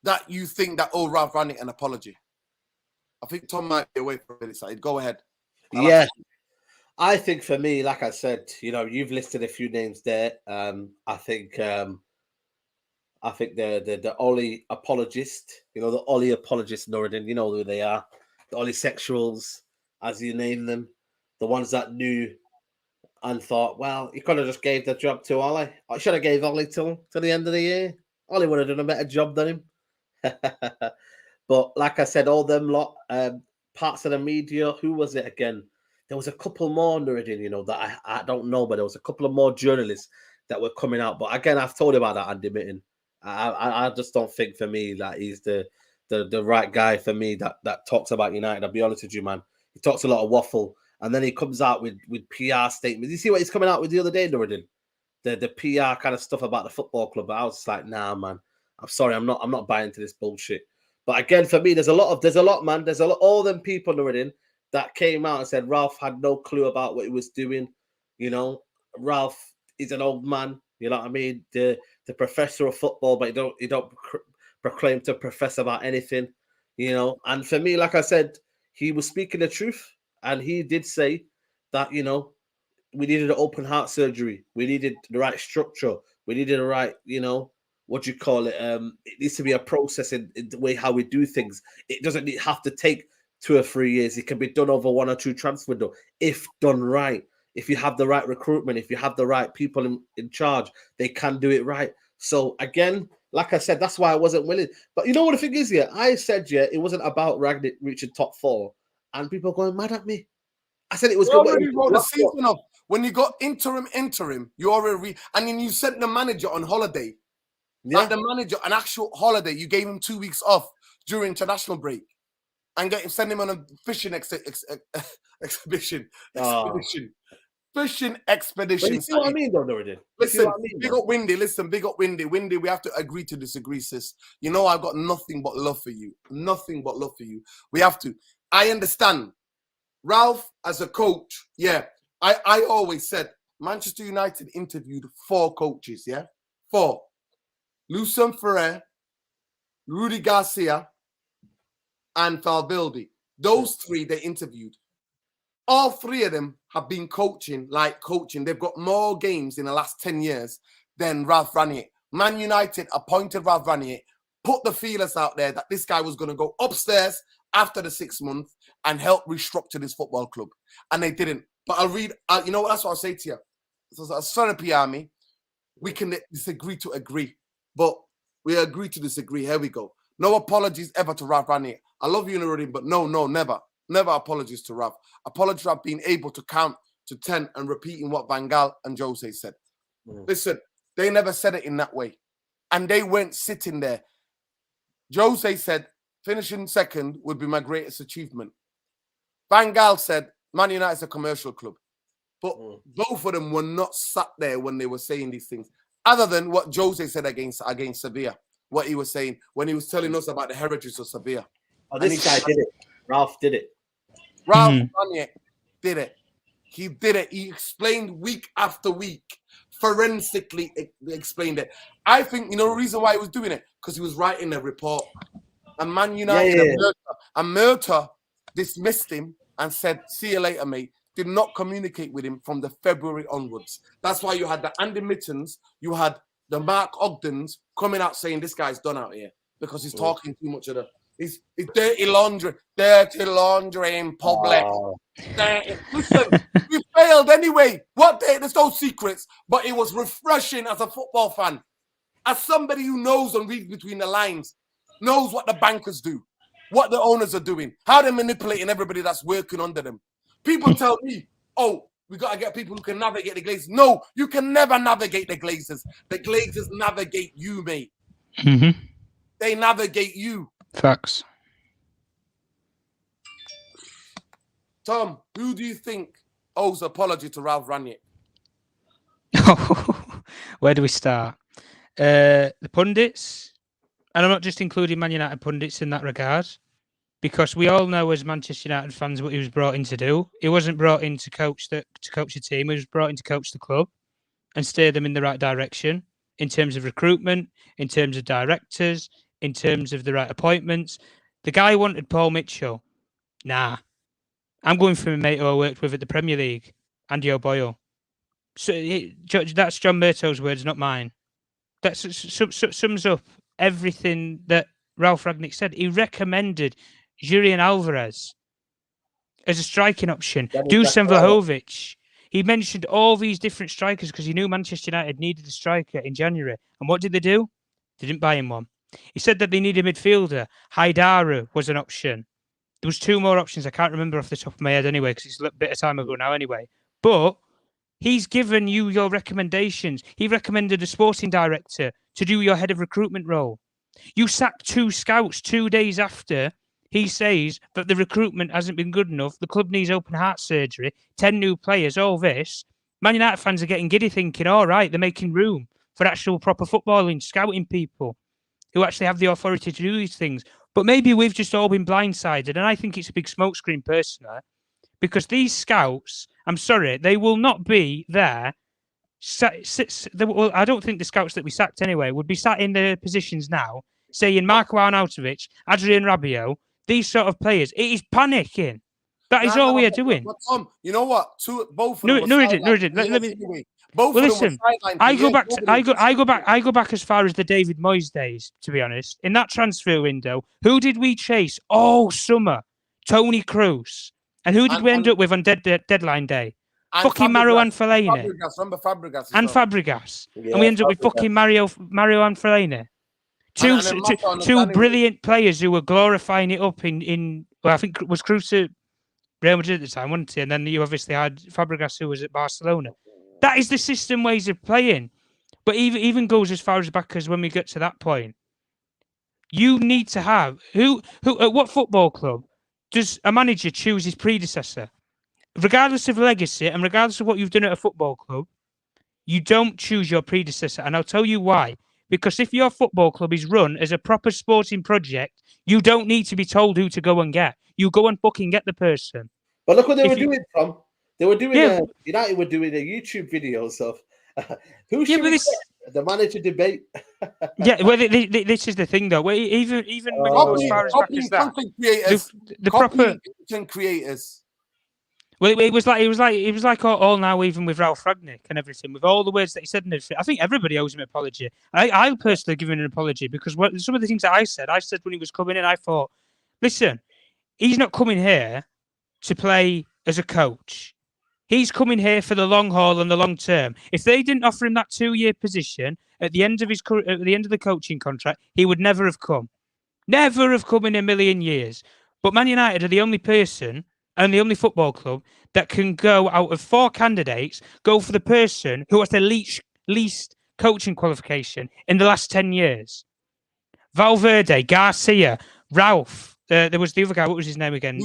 that you think that owe Ralph Ranić an apology? I think Tom might be away for a minute, Saeed. Go ahead. Yeah. I think for me, like I said, you've listed a few names there. I think the Ollie apologist, the Ollie apologist, Norridin, you know who they are. The Ollie sexuals, as you name them. The ones that knew and thought, well, you could have just gave the job to Ollie. I should have gave Ollie till the end of the year. Ollie would have done a better job than him. But like I said, all them lot, parts of the media, who was it again? There was a couple more, Nuruddin, that I don't know, but there was a couple of more journalists that were coming out. But again, I've told you about that Andy Mitten. I just don't think for me that he's the right guy for me that talks about United. I'll be honest with you, man. He talks a lot of waffle, and then he comes out with PR statements. You see what he's coming out with the other day, Nuruddin? The PR kind of stuff about the football club. I was like, nah, man. I'm sorry, I'm not buying into this bullshit. But again, for me, there's a lot, man. There's a lot, all them people, Nuruddin, that came out and said Ralph had no clue about what he was doing. Ralph is an old man. You know what I mean? The professor of football, but he don't proclaim to profess about anything. And for me, like I said, he was speaking the truth, and he did say that we needed an open heart surgery. We needed the right structure. We needed the right, what do you call it? It needs to be a process in the way how we do things. It doesn't have to take 2 or 3 years. It can be done over 1 or 2 transfer window if done right. if you have the right recruitment, if you have the right people in charge, they can do it right. So again, like I said, that's why I wasn't willing. But you know what the thing is, yeah, I said, yeah, it wasn't about Ragnick reaching top 4, and people are going mad at me. I said it was You good. already wrote the season up. When you got interim, you already and then you sent the manager on holiday. Yeah. Like the manager, an actual holiday. You gave him 2 weeks off during international break, and send him on a fishing expedition. Fishing expedition. But you see what I mean, though, Nuruddin? Listen, big up Windy. Listen, big up Windy. Windy, we have to agree to disagree, sis. You know I've got nothing but love for you. Nothing but love for you. We have to. I understand. Ralph, as a coach, yeah, I always said Manchester United interviewed 4 coaches, yeah? 4. Lucien Ferrer, Rudy Garcia, and Valverde. Those 3 they interviewed. All 3 of them have been coaching. They've got more games in the last 10 years than Ralph Ranieri. Man United appointed Ralph Ranieri, put the feelers out there that this guy was going to go upstairs after the 6 months and help restructure this football club. And they didn't. But you know what? That's what I'll say to you. So, as therapy army, we can disagree to agree. But we agree to disagree. Here we go. No apologies ever to Ralph Ranieri. I love you, Nuruddin, but no, never. Never apologies to Ralph. Apologies for being able to count to 10 and repeating what Van Gaal and Jose said. Listen, they never said it in that way. And they weren't sitting there. Jose said, finishing second would be my greatest achievement. Van Gaal said, Man United is a commercial club. But both of them were not sat there when they were saying these things. Other than what Jose said against Sevilla. What he was saying when he was telling us about the heritage of Sevilla. Oh, this guy did it. Ralph did it. Ralph Ranieri did it. He did it. He explained week after week, forensically explained it. I think, you know, the reason why he was doing it? Because he was writing a report. And Man United and Murta dismissed him and said, see you later, mate. Did not communicate with him from the February onwards. That's why you had the Andy Mittens, you had the Mark Ogdens coming out saying this guy's done out here because he's talking too much of the... It's dirty laundry in public. Listen, we failed anyway. There's no secrets, but it was refreshing as a football fan. As somebody who knows and reads between the lines, knows what the bankers do, what the owners are doing, how they're manipulating everybody that's working under them. People tell me, oh, we got to get people who can navigate the Glazers. No, you can never navigate the Glazers. The Glazers navigate you, mate. Mm-hmm. They navigate you. Facts. Tom, who do you think owes apology to Ralph Ranieri? Where do we start? The pundits, and I'm not just including Man United pundits in that regard, because we all know as Manchester United fans what he was brought in to do. He wasn't brought in to coach a team. He was brought in to coach the club and steer them in the right direction in terms of recruitment, in terms of directors, in terms of the right appointments. The guy wanted Paul Mitchell. Nah. I'm going for a mate who I worked with at the Premier League, Andy O'Boyle. So that's John Murtaugh's words, not mine. That sums up everything that Ralph Rangnick said. He recommended Julian Alvarez as a striking option. Dusan Vlahovic. He mentioned all these different strikers because he knew Manchester United needed a striker in January. And what did they do? They didn't buy him one. He said that they needed a midfielder. Haidara was an option. There was 2 more options. I can't remember off the top of my head anyway, because it's a bit of time ago now anyway. But he's given you your recommendations. He recommended a sporting director to do your head of recruitment role. You sacked 2 scouts 2 days after he says that the recruitment hasn't been good enough. The club needs open heart surgery, 10 new players, all this. Man United fans are getting giddy thinking, all right, they're making room for actual proper footballing, scouting people who actually have the authority to do these things. But maybe we've just all been blindsided, and I think it's a big smokescreen personally, because these scouts, I'm sorry, they will not be there. I don't think the scouts that we sacked anyway would be sat in their positions now saying Marko Arnautovic, Adrian Rabiot, these sort of players. It is panicking. That is all we are doing. But Tom, you know what? Both of them. Let me. Well, listen, I go back as far as the David Moyes days, to be honest. In that transfer window, who did we chase all summer? Tony Kroos. And who did we end up with on deadline day? fucking Mario and Fellaini. Fabregas, remember Fabregas? And Fabregas. Yeah, and we ended up with fucking Mario and Fellaini. Two brilliant players who were glorifying it up in well, I think it was Cruz at Real Madrid at the time, wasn't he? And then you obviously had Fabregas, who was at Barcelona. That is the system ways of playing. But even goes as far as back as when we get to that point. You need to have who at what football club does a manager choose his predecessor? Regardless of legacy and regardless of what you've done at a football club, you don't choose your predecessor. And I'll tell you why. Because if your football club is run as a proper sporting project, you don't need to be told who to go and get. You go and fucking get the person. But look what they were doing, Tom. They were doing United were doing a YouTube videos of who should the manager debate. Yeah, well, this is the thing, though. Even when you go as far as back as that, the proper creators. Well, it was like all now, even with Ralph Ragnick and everything, with all the words that he said and everything. I think everybody owes him an apology. I personally give him an apology because some of the things that I said when he was coming in, I thought, listen, he's not coming here to play as a coach. He's coming here for the long haul and the long term. If they didn't offer him that 2-year position at the end of the coaching contract, he would never have come. Never have come in a million years. But Man United are the only person and the only football club that can go out of 4 candidates, go for the person who has the least coaching qualification in the last 10 years. Valverde, Garcia, Ralph. There was the other guy. What was his name again?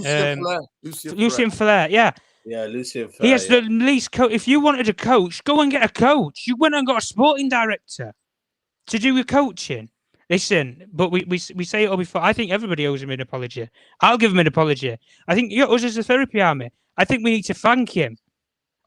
Lucien Flair. Yeah. Yeah, Lucien Flair. He has the least If you wanted a coach, go and get a coach. You went and got a sporting director to do your coaching. Listen, but we say it all before. I think everybody owes him an apology. I'll give him an apology. I think us as a therapy army, I think we need to thank him.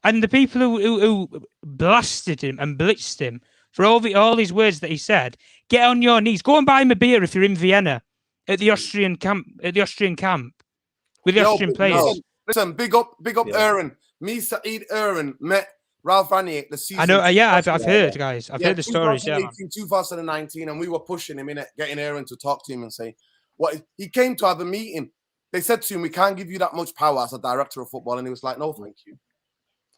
And the people who blasted him and blitzed him for all these words that he said, get on your knees. Go and buy him a beer if you're in Vienna at the Austrian camp with the Austrian players. Listen, big up Aaron. Me, Saeed Aaron met Ralph Ranier the season. I know, I've heard, guys. I've heard the stories. 2019, and we were pushing him in it, getting Aaron to talk to him and say, "What?" He came to have a meeting. They said to him, "We can't give you that much power as a director of football," and he was like, "No, thank you.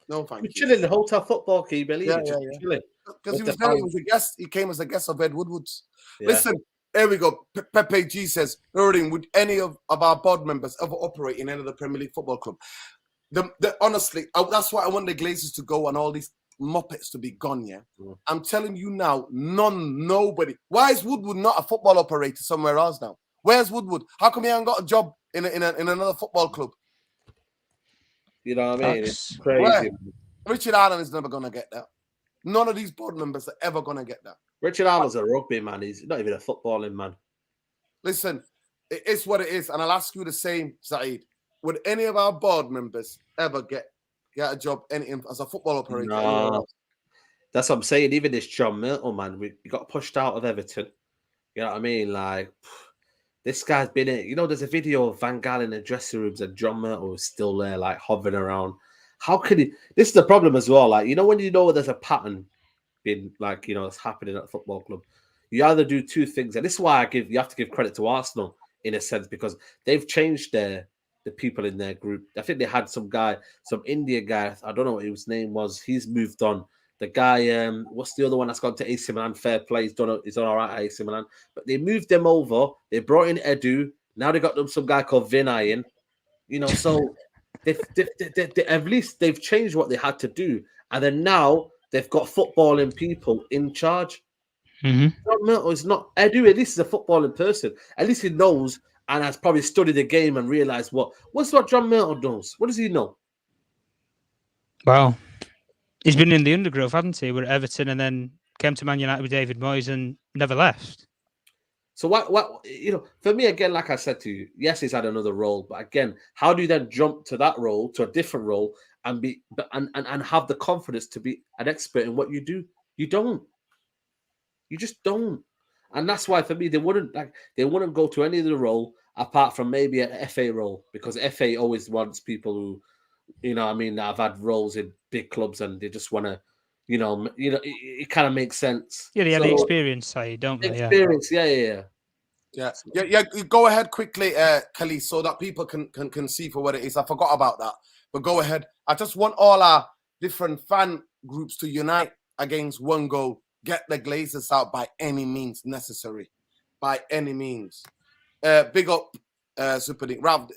No, thank you." Chilling in the hotel football key, Billy. Yeah. Because he was there. He was a guest. He came as a guest of Ed Woodward's. Yeah. Listen, here we go. Pepe G says, "Erling, would any of our board members ever operate in any of the Premier League football club?" Honestly, that's why I want the Glazers to go and all these Muppets to be gone, yeah? I'm telling you now, nobody. Why is Woodward not a football operator somewhere else now? Where's Woodward? How come he hasn't got a job in another football club? You know what I mean? It's crazy. Where? Richard Allen is never going to get that. None of these board members are ever going to get that. Richard Allen's a rugby man. He's not even a footballing man. Listen, it is what it is, and I'll ask you the same, Saeed. Would any of our board members ever get a job as a football operator? No. That's what I'm saying. Even this John Myrtle, man, we got pushed out of Everton. You know what I mean? Like, this guy's been in. You know, there's a video of Van Gaal in the dressing rooms and John Myrtle is still there, like, hovering around. How could he? This is the problem as well. Like, you know, when you know there's a pattern being, like, you know, it's happening at a football club, you either do two things. And this is why you have to give credit to Arsenal, in a sense, because they've changed the people in their group. I think they had some Indian guy. I don't know what his name was. He's moved on. The guy, what's the other one that's gone to AC Milan? Fair play. He's done all right at AC Milan. But they moved them over. They brought in Edu. Now they got them some guy called Vinay in. You know, so they at least they've changed what they had to do. And then now they've got footballing people in charge. John Myrtle is not Edu. At least he's a footballing person. At least he knows and has probably studied the game and realized what's what John Myrtle knows. What does he know? Well, he's been in the undergrowth, hasn't he? With Everton, and then came to Man United with David Moyes and never left. So what you know? For me, again, like I said to you, yes, he's had another role, but again, how do you then jump to that role, to a different role, and have the confidence to be an expert in what you do? You don't. You just don't. And that's why, for me, they wouldn't go to any other role apart from maybe an FA role, because FA always wants people who, you know, I mean, that have had roles in big clubs and they just want to, you know, it kind of makes sense. Yeah, they had the experience side, don't they? Experience, yeah. Go ahead quickly, Khalees, so that people can see for what it is. I forgot about that, but go ahead. I just want all our different fan groups to unite against one goal. Get the Glazers out by any means necessary. By any means. Big up Super Nick. Rav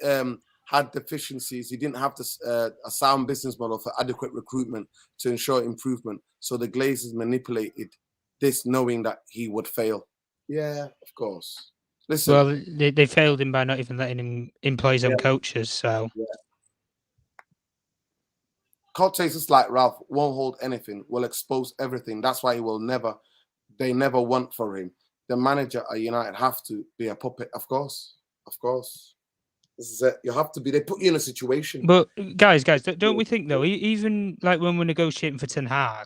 had deficiencies. He didn't have a sound business model for adequate recruitment to ensure improvement. So the Glazers manipulated this knowing that he would fail. Yeah, of course. Listen. Well, they failed him by not even letting him employ his own coaches. So, Coaches like Ralph won't hold anything, will expose everything. That's why they never want for him. The manager at United have to be a puppet, of course. This is it. You have to be. They put you in a situation. But guys, don't we think though? Even like when we're negotiating for Tenhag,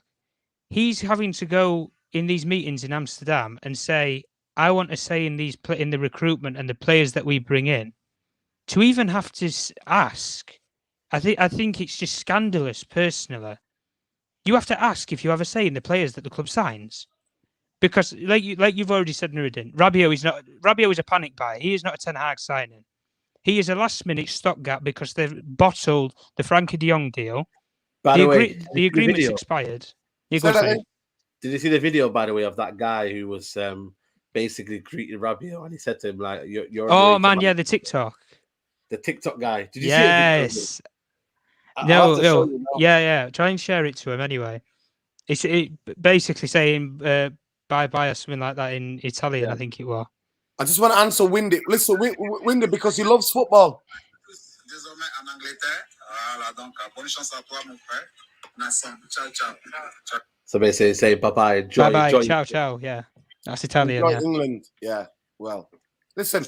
he's having to go in these meetings in Amsterdam and say, "I want a say in the recruitment and the players that we bring in." To even have to ask, I think it's just scandalous. Personally, you have to ask if you have a say in the players that the club signs. Because, like you've already said, Nuruddin, Rabiot is a panic buy. He is not a Ten Hag signing. He is a last-minute stopgap because they've bottled the Frankie de Jong deal. By the way, the agreement's expired. Did you see the video, by the way, of that guy who was basically greeting Rabiot, and he said to him, like, "You're." Oh man, yeah, the TikTok guy. Did you see it? Yes. No. Yeah. Try and share it to him anyway. It's basically saying bye-bye or something like that in Italian, I think it was. I just want to answer Windy. Listen, Windy, because he loves football. So basically say bye-bye, enjoy, bye-bye, ciao, yeah. That's Italian, enjoy England, yeah. Well, listen,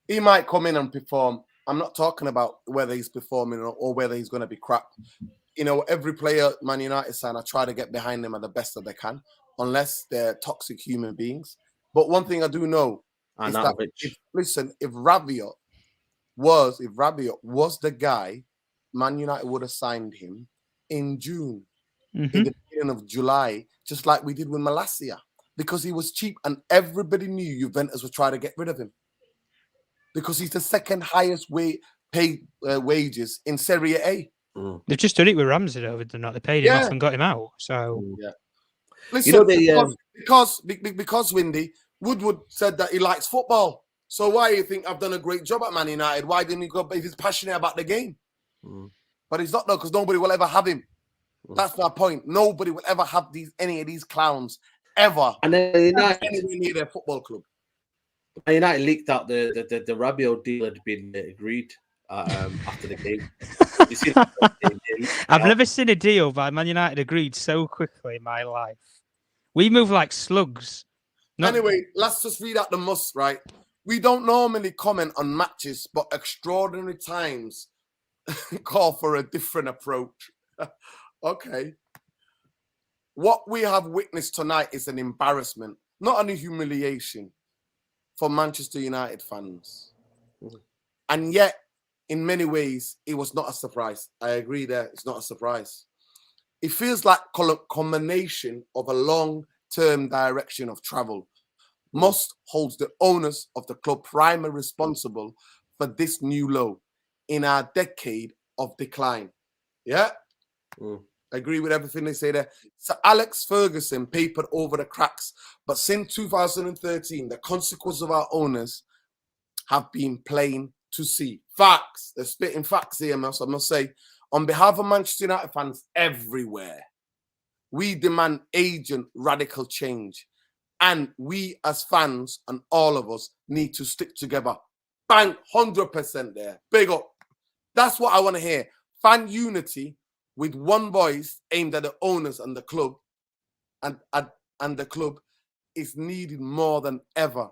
he might come in and perform. I'm not talking about whether he's performing or whether he's going to be crap. You know, every player Man United sign, I try to get behind them at the best that they can, unless they're toxic human beings. But one thing I do know is that if Rabiot was the guy, Man United would have signed him in June, in the beginning of July, just like we did with Malacia, because he was cheap and everybody knew Juventus would try to get rid of him because he's the second highest paid wages in Serie A. They've just done it with Ramsey, though, did they not? They paid him off and got him out. So, listen, because Windy Woodward said that he likes football. So why do you think I've done a great job at Man United? Why didn't he go if he's passionate about the game? But he's not, though, because nobody will ever have him. That's my point. Nobody will ever have any of these clowns ever. And then United anywhere near their football club. United leaked out the Rabiot deal had been agreed after the game. You see I've never seen a deal by Man United agreed so quickly in my life. We move like slugs. Anyway, let's just read out the must, right? We don't normally comment on matches, but extraordinary times call for a different approach. Okay. What we have witnessed tonight is an embarrassment, not only humiliation for Manchester United fans. And yet, in many ways, it was not a surprise. I agree there. It's not a surprise. It feels like a combination of a long-term direction of travel. Must holds the owners of the club primary responsible for this new low in our decade of decline. Yeah? I agree with everything they say there. So Alex Ferguson papered over the cracks, but since 2013, the consequences of our owners have been plain to see. Facts. They're spitting facts here, I must say. On behalf of Manchester United fans everywhere, we demand urgent radical change. And we as fans and all of us need to stick together. Bang, 100% there. Big up. That's what I want to hear. Fan unity with one voice aimed at the owners and the club. And the club is needed more than ever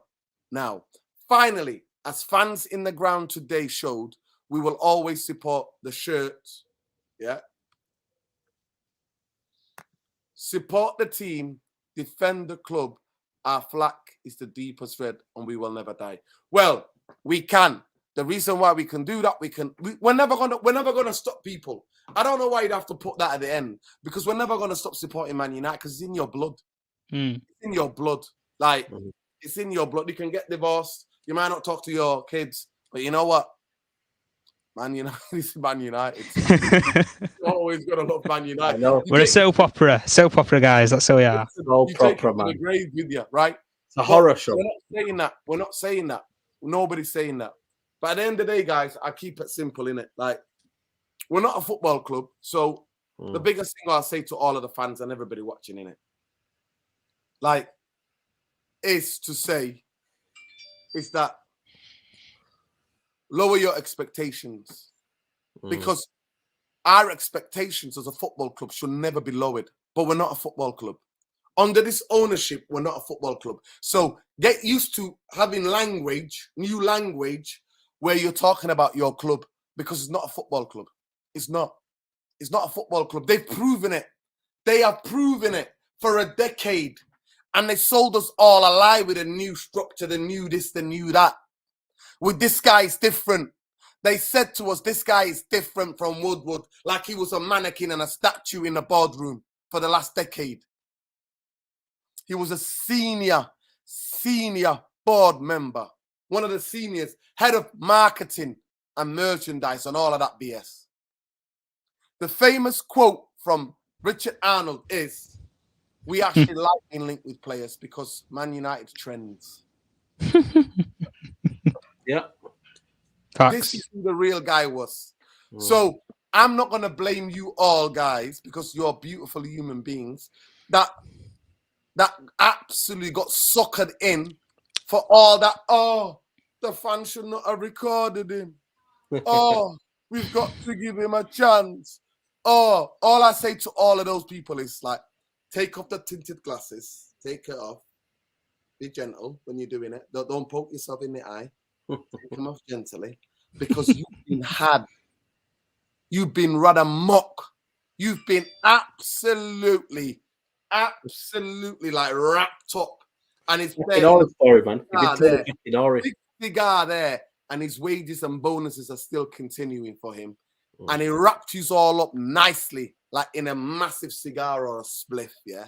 now. Finally, as fans in the ground today showed, we will always support the shirts. Yeah. Support the team, defend the club. Our flag is the deepest red and we will never die. Well, we can. The reason why we can do that, we're never gonna stop people. I don't know why you'd have to put that at the end, because we're never gonna stop supporting Man United because it's in your blood. It's in your blood. Like, it's in your blood. You can get divorced. You might not talk to your kids, but you know what? Man United is Man United. You're always gonna love Man United. I know. We're a soap opera guys. That's all we are. No You take proper, it to the man. grave with you, right? It's a horror show. We're not saying that. We're not saying that. Nobody's saying that. But at the end of the day, guys, I keep it simple, innit? Like, we're not a football club. So the biggest thing I'll say to all of the fans and everybody watching, innit? Like, is that lower your expectations. Because our expectations as a football club should never be lowered. But we're not a football club. Under this ownership, we're not a football club. So get used to having new language, where you're talking about your club, because it's not a football club. It's not. It's not a football club. They've proven it. They have proven it for a decade. And they sold us all a lie with a new structure, the new this, the new that. With this guy is different. They said to us, this guy is different from Woodward, like he was a mannequin and a statue in the boardroom for the last decade. He was a senior board member, one of the seniors, head of marketing and merchandise and all of that BS. The famous quote from Richard Arnold is, we actually like being linked with players because Man United trends. Yeah. Facts. This is who the real guy was. So I'm not going to blame you all, guys, because you're beautiful human beings that absolutely got suckered in for all that. Oh, the fans should not have recorded him. Oh, we've got to give him a chance. Oh, all I say to all of those people is like, take off the tinted glasses, take it off, be gentle when you're doing it. Don't poke yourself in the eye. Take them off gently, because you've been run amok. You've been absolutely like wrapped up, and it's Big story, man. Big cigar there, and his wages and bonuses are still continuing for him. And he wrapped you all up nicely, like in a massive cigar or a spliff, yeah,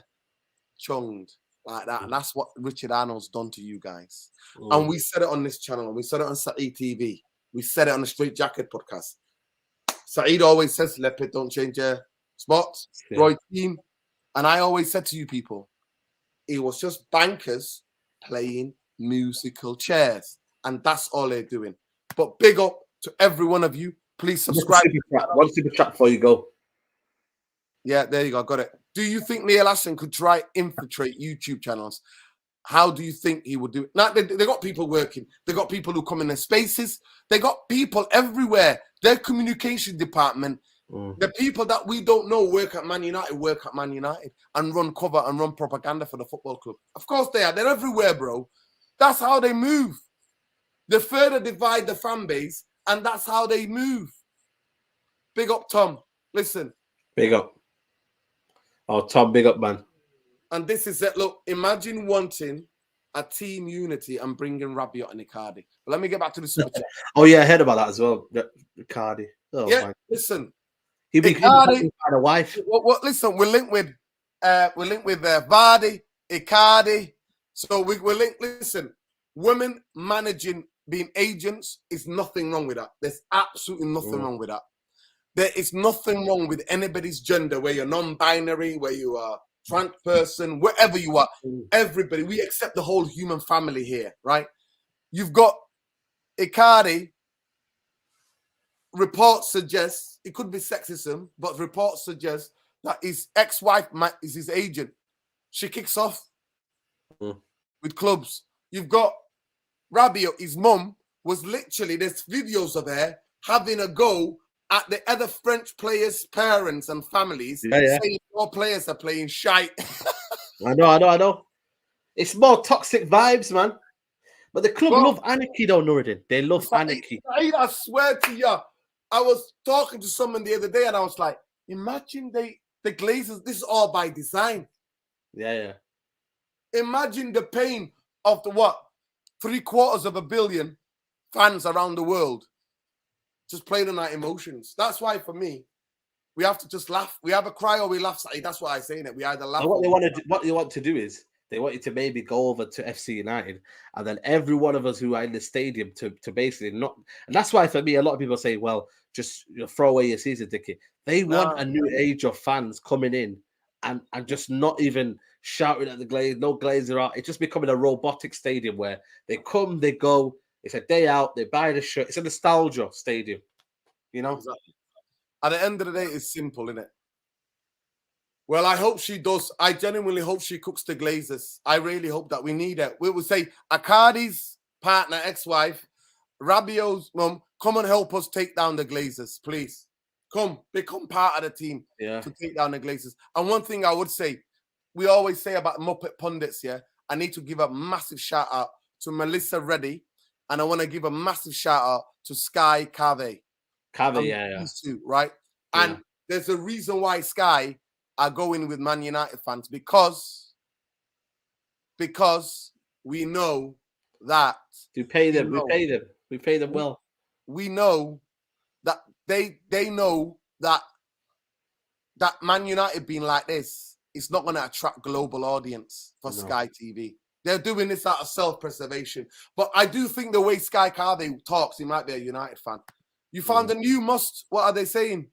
chunged like that. And that's what Richard Arnold's done to you guys. And we said it on this channel, and we said it on Saeed TV. We said it on the Straight Jacket podcast. Saeed always says, Leopard, don't change your spots. Yeah. Roy Keane. And I always said to you people, it was just bankers playing musical chairs. And that's all they're doing. But big up to every one of you. Please subscribe. One super chat before you go. Yeah, there you go. Got it. Do you think Neil Ashton could try infiltrate YouTube channels? How do you think he would do it? Now, they got people working. They got people who come in their spaces. They got people everywhere. Their communication department, the people that we don't know work at Man United and run cover and run propaganda for the football club. Of course they are. They're everywhere, bro. That's how they move. They further divide the fan base, and that's how they move. Big up, Tom. Listen. Big up. Oh, Tom, big up, man. And this is it. Look, imagine wanting a team unity and bringing Rabiot and Icardi. But let me get back to the super chat. Oh, yeah, I heard about that as well. Icardi. Oh, yeah, listen. He'd be Icardi, a wife. Well, listen, we're linked with Vardy, Icardi. So we're linked. Listen, women managing, being agents, is nothing wrong with that. There's absolutely nothing wrong with that. There is nothing wrong with anybody's gender, where you're non-binary, where you are trans person, wherever you are. Everybody, we accept the whole human family here, right? You've got Icardi. Reports suggest, it could be sexism, but reports suggest that his ex-wife is his agent. She kicks off with clubs. You've got Rabiot, his mum, was literally, there's videos of her having a go at the other French players' parents and families, saying your players are playing shite. I know. It's more toxic vibes, man. But the club love anarchy, though, Nuruddin. They love anarchy. I swear to you, I was talking to someone the other day, and I was like, imagine the Glazers, this is all by design. Yeah. Imagine the pain of the 750 million fans around the world just playing on our emotions. That's why, for me, we have to just laugh. We have a cry or we laugh. That's what I say in it. We either laugh. And what they want to do is They want you to maybe go over to FC United, and then every one of us who are in the stadium to basically not. And that's why for me, a lot of people say, "Well, just throw away your season ticket." They want a new age of fans coming in and just not even shouting at the glaze, no glazer out. It's just becoming a robotic stadium where they come, they go. It's a day out. They buy the shirt. It's a nostalgia stadium, you know. Exactly. At the end of the day, it's simple, isn't it? Well, I hope she does. I genuinely hope she cooks the glazers. I really hope that we need it. We would say Akadi's partner, ex-wife, Rabiot's mum, come and help us take down the glazers, please. Come, become part of the team to take down the glazers. And one thing I would say, we always say about Muppet pundits, I need to give a massive shout out to Melissa Reddy, and I want to give a massive shout out to Sky Cave. These two, right? And there's a reason why Sky are going with Man United fans because we know that we pay them. We pay them well. We know that they know that Man United being like this is not going to attract global audience for Sky TV. They're doing this out of self-preservation. But I do think the way Sky Cave talks, he might be a United fan. You found a new must. What are they saying?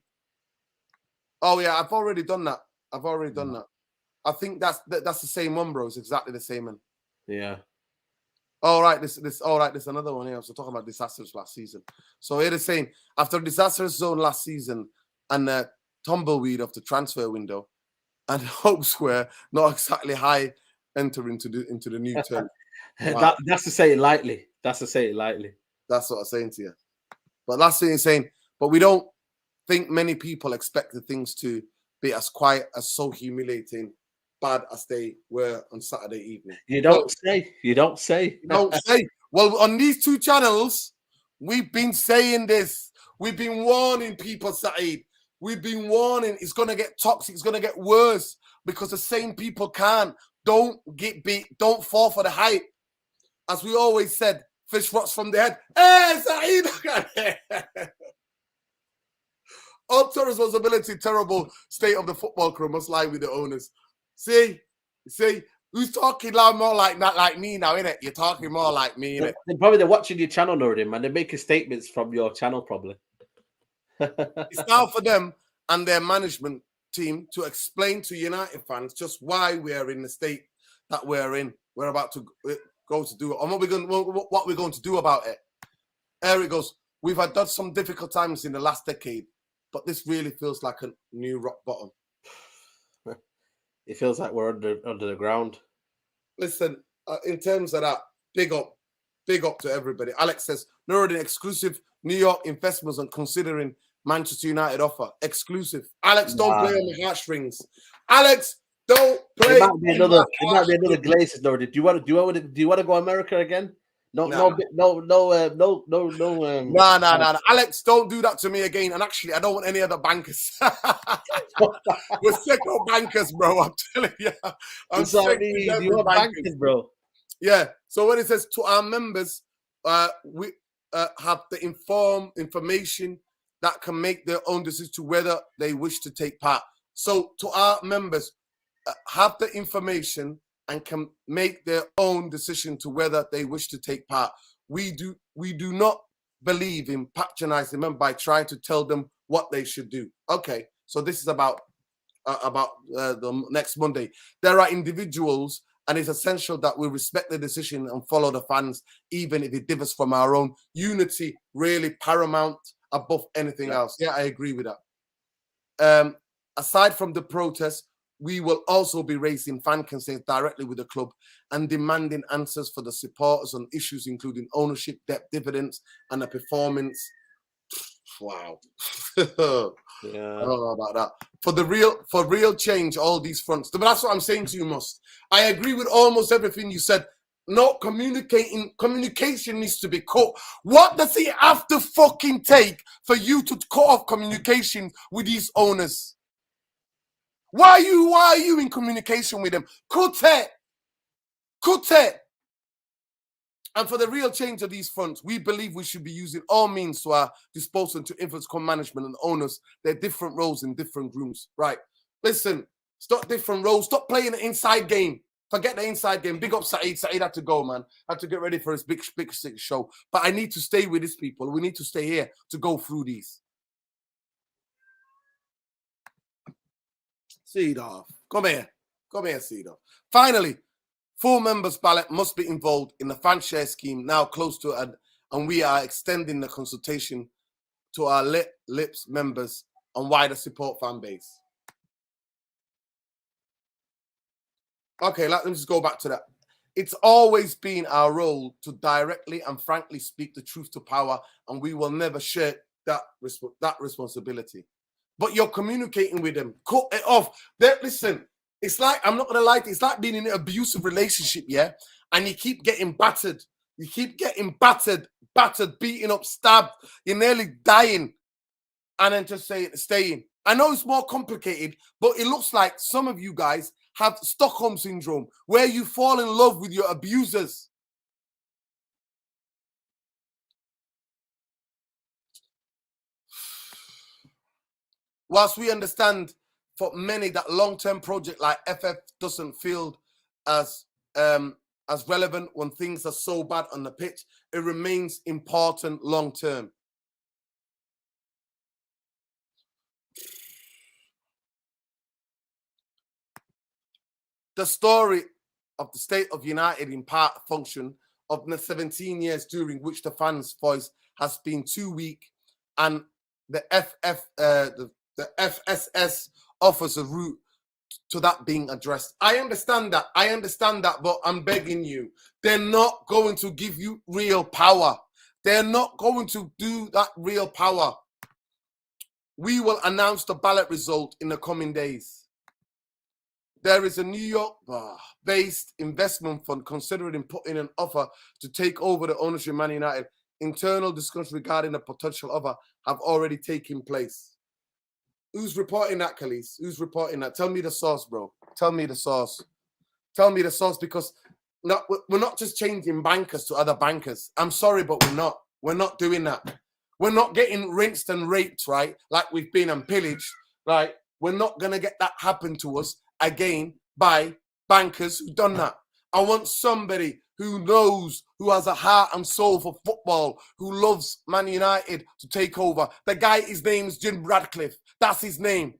Oh yeah, I've already done that. I think that's the same one, bro. It's exactly the same one. Yeah. All right, this another one here. So talking about disasters last season. So here they're saying after a disastrous zone last season and a tumbleweed of the transfer window, and hopes were not exactly high entering into the new term. Wow. That's to say it lightly. That's what I'm saying to you. But that's what he's saying. But we don't think many people expect the things to be as quiet, as so humiliating, bad as they were on Saturday evening. You don't say. Well, on these two channels, we've been saying this. We've been warning people, Saeed. We've been warning it's going to get toxic. It's going to get worse because the same people can't. Don't get beat. Don't fall for the hype. As we always said, fish rots from the head. Hey, Saeed! Up to responsibility, terrible state of the football crew must lie with the owners. See, who's talking loud more like not like me now, innit? You're talking more like me, innit? They're watching your channel, Nuruddin, man. They're making statements from your channel, probably. It's now for them and their management team to explain to United fans just why we are in the state that we're in. We're about to go to do it, and what we're going to do about it. There it goes. We've had some difficult times in the last decade. But this really feels like a new rock bottom. It feels like we're under the ground. Listen, in terms of that, big up to everybody. Alex says, Nuruddin exclusive New York investments on considering Manchester United offer. Exclusive. Alex, don't play on the heartstrings. Alex, don't play. It might be another Glazers, Nuruddin. Do you want to go America again? No. Alex, don't do that to me again. And actually, I don't want any other bankers. We're sick of bankers, bro. I'm telling you. You want bankers, bro? Yeah. So when it says to our members, we have the information that can make their own decision to whether they wish to take part. So to our members, have the information and can make their own decision to whether they wish to take part. We do not believe in patronizing them by trying to tell them what they should do. Okay, so this is about the next Monday. There are individuals, and it's essential that we respect the decision and follow the fans, even if it differs from our own. Unity really paramount above anything else. Yeah, I agree with that. Aside from the protest, we will also be raising fan concerns directly with the club and demanding answers for the supporters on issues including ownership, debt, dividends, and the performance. Wow. I don't know about that. For real change, all these fronts. But that's what I'm saying to you, Must. I agree with almost everything you said. No, communication needs to be cut. What does it have to fucking take for you to cut off communication with these owners? Why are you in communication with them? Cut it. And for the real change of these fronts, we believe we should be using all means to our disposal to influence management and owners, their different roles in different rooms. Right. Listen, stop different roles. Stop playing an inside game. Forget the inside game. Big up Saeed. Saeed had to go, man. Had to get ready for his big six show. But I need to stay with these people. We need to stay here to go through these. Seedorf. Come here. Come here, Seedorf. Finally, full members ballot must be involved in the fan share scheme, now close to it, and we are extending the consultation to our lips members and wider support fan base. Okay, let me just go back to that. It's always been our role to directly and frankly speak the truth to power, and we will never share that responsibility. But you're communicating with them. Cut it off. Listen, it's like, I'm not going to lie to you, it's like being in an abusive relationship, yeah? And you keep getting battered. You keep getting battered, beaten up, stabbed. You're nearly dying. And then just staying. I know it's more complicated, but it looks like some of you guys have Stockholm syndrome, where you fall in love with your abusers. Whilst we understand for many that long-term project like FF doesn't feel as relevant when things are so bad on the pitch, it remains important long-term. The story of the state of United in part function of the 17 years during which the fans' voice has been too weak, and the FSS offers a route to that being addressed. I understand that, but I'm begging you, they're not going to give you real power. They're not going to do that real power. We will announce the ballot result in the coming days. There is a New York-based investment fund considering putting an offer to take over the ownership of Man United. Internal discussions regarding the potential offer have already taken place. Who's reporting that, Khalees? Who's reporting that? Tell me the source, bro. Tell me the source. Tell me the source, because we're not just changing bankers to other bankers. I'm sorry, but we're not. We're not doing that. We're not getting rinsed and raped, right? Like we've been and pillaged, right? We're not going to get that happen to us again by bankers who've done that. I want somebody who knows, who has a heart and soul for football, who loves Man United to take over. The guy, his name's Jim Radcliffe. That's his name.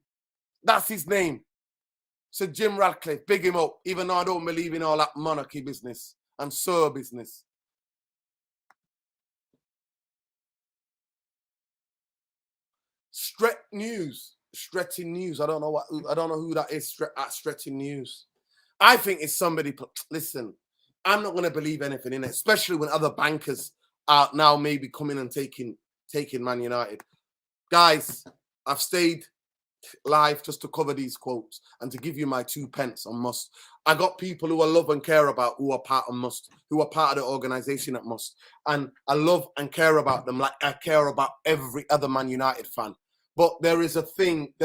That's his name. So Jim Radcliffe, big him up, even though I don't believe in all that monarchy business and Sir business. Stretching News. I don't know who that is at Stretching News. I think it's somebody. Listen, I'm not going to believe anything in it, especially when other bankers are now maybe coming and taking Man United. Guys, I've stayed live just to cover these quotes and to give you my 2 pence on Must. I got people who I love and care about who are part of Must, who are part of the organization at Must, and I love and care about them like I care about every other Man United fan. But there is a cut-off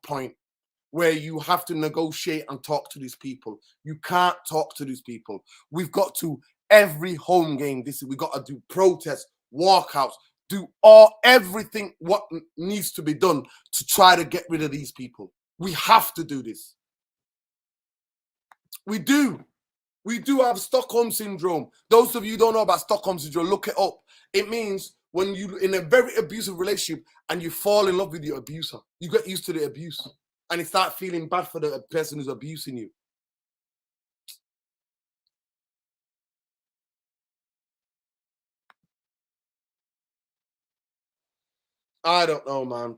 point where you have to negotiate and talk to these people. You can't talk to these people. We've got to, every home game, we've got to do protests, walkouts, do everything what needs to be done to try to get rid of these people. We have to do this. We do. We do have Stockholm syndrome. Those of you who don't know about Stockholm syndrome, look it up. It means when you're in a very abusive relationship and you fall in love with your abuser, you get used to the abuse and you start feeling bad for the person who's abusing you. I don't know, man.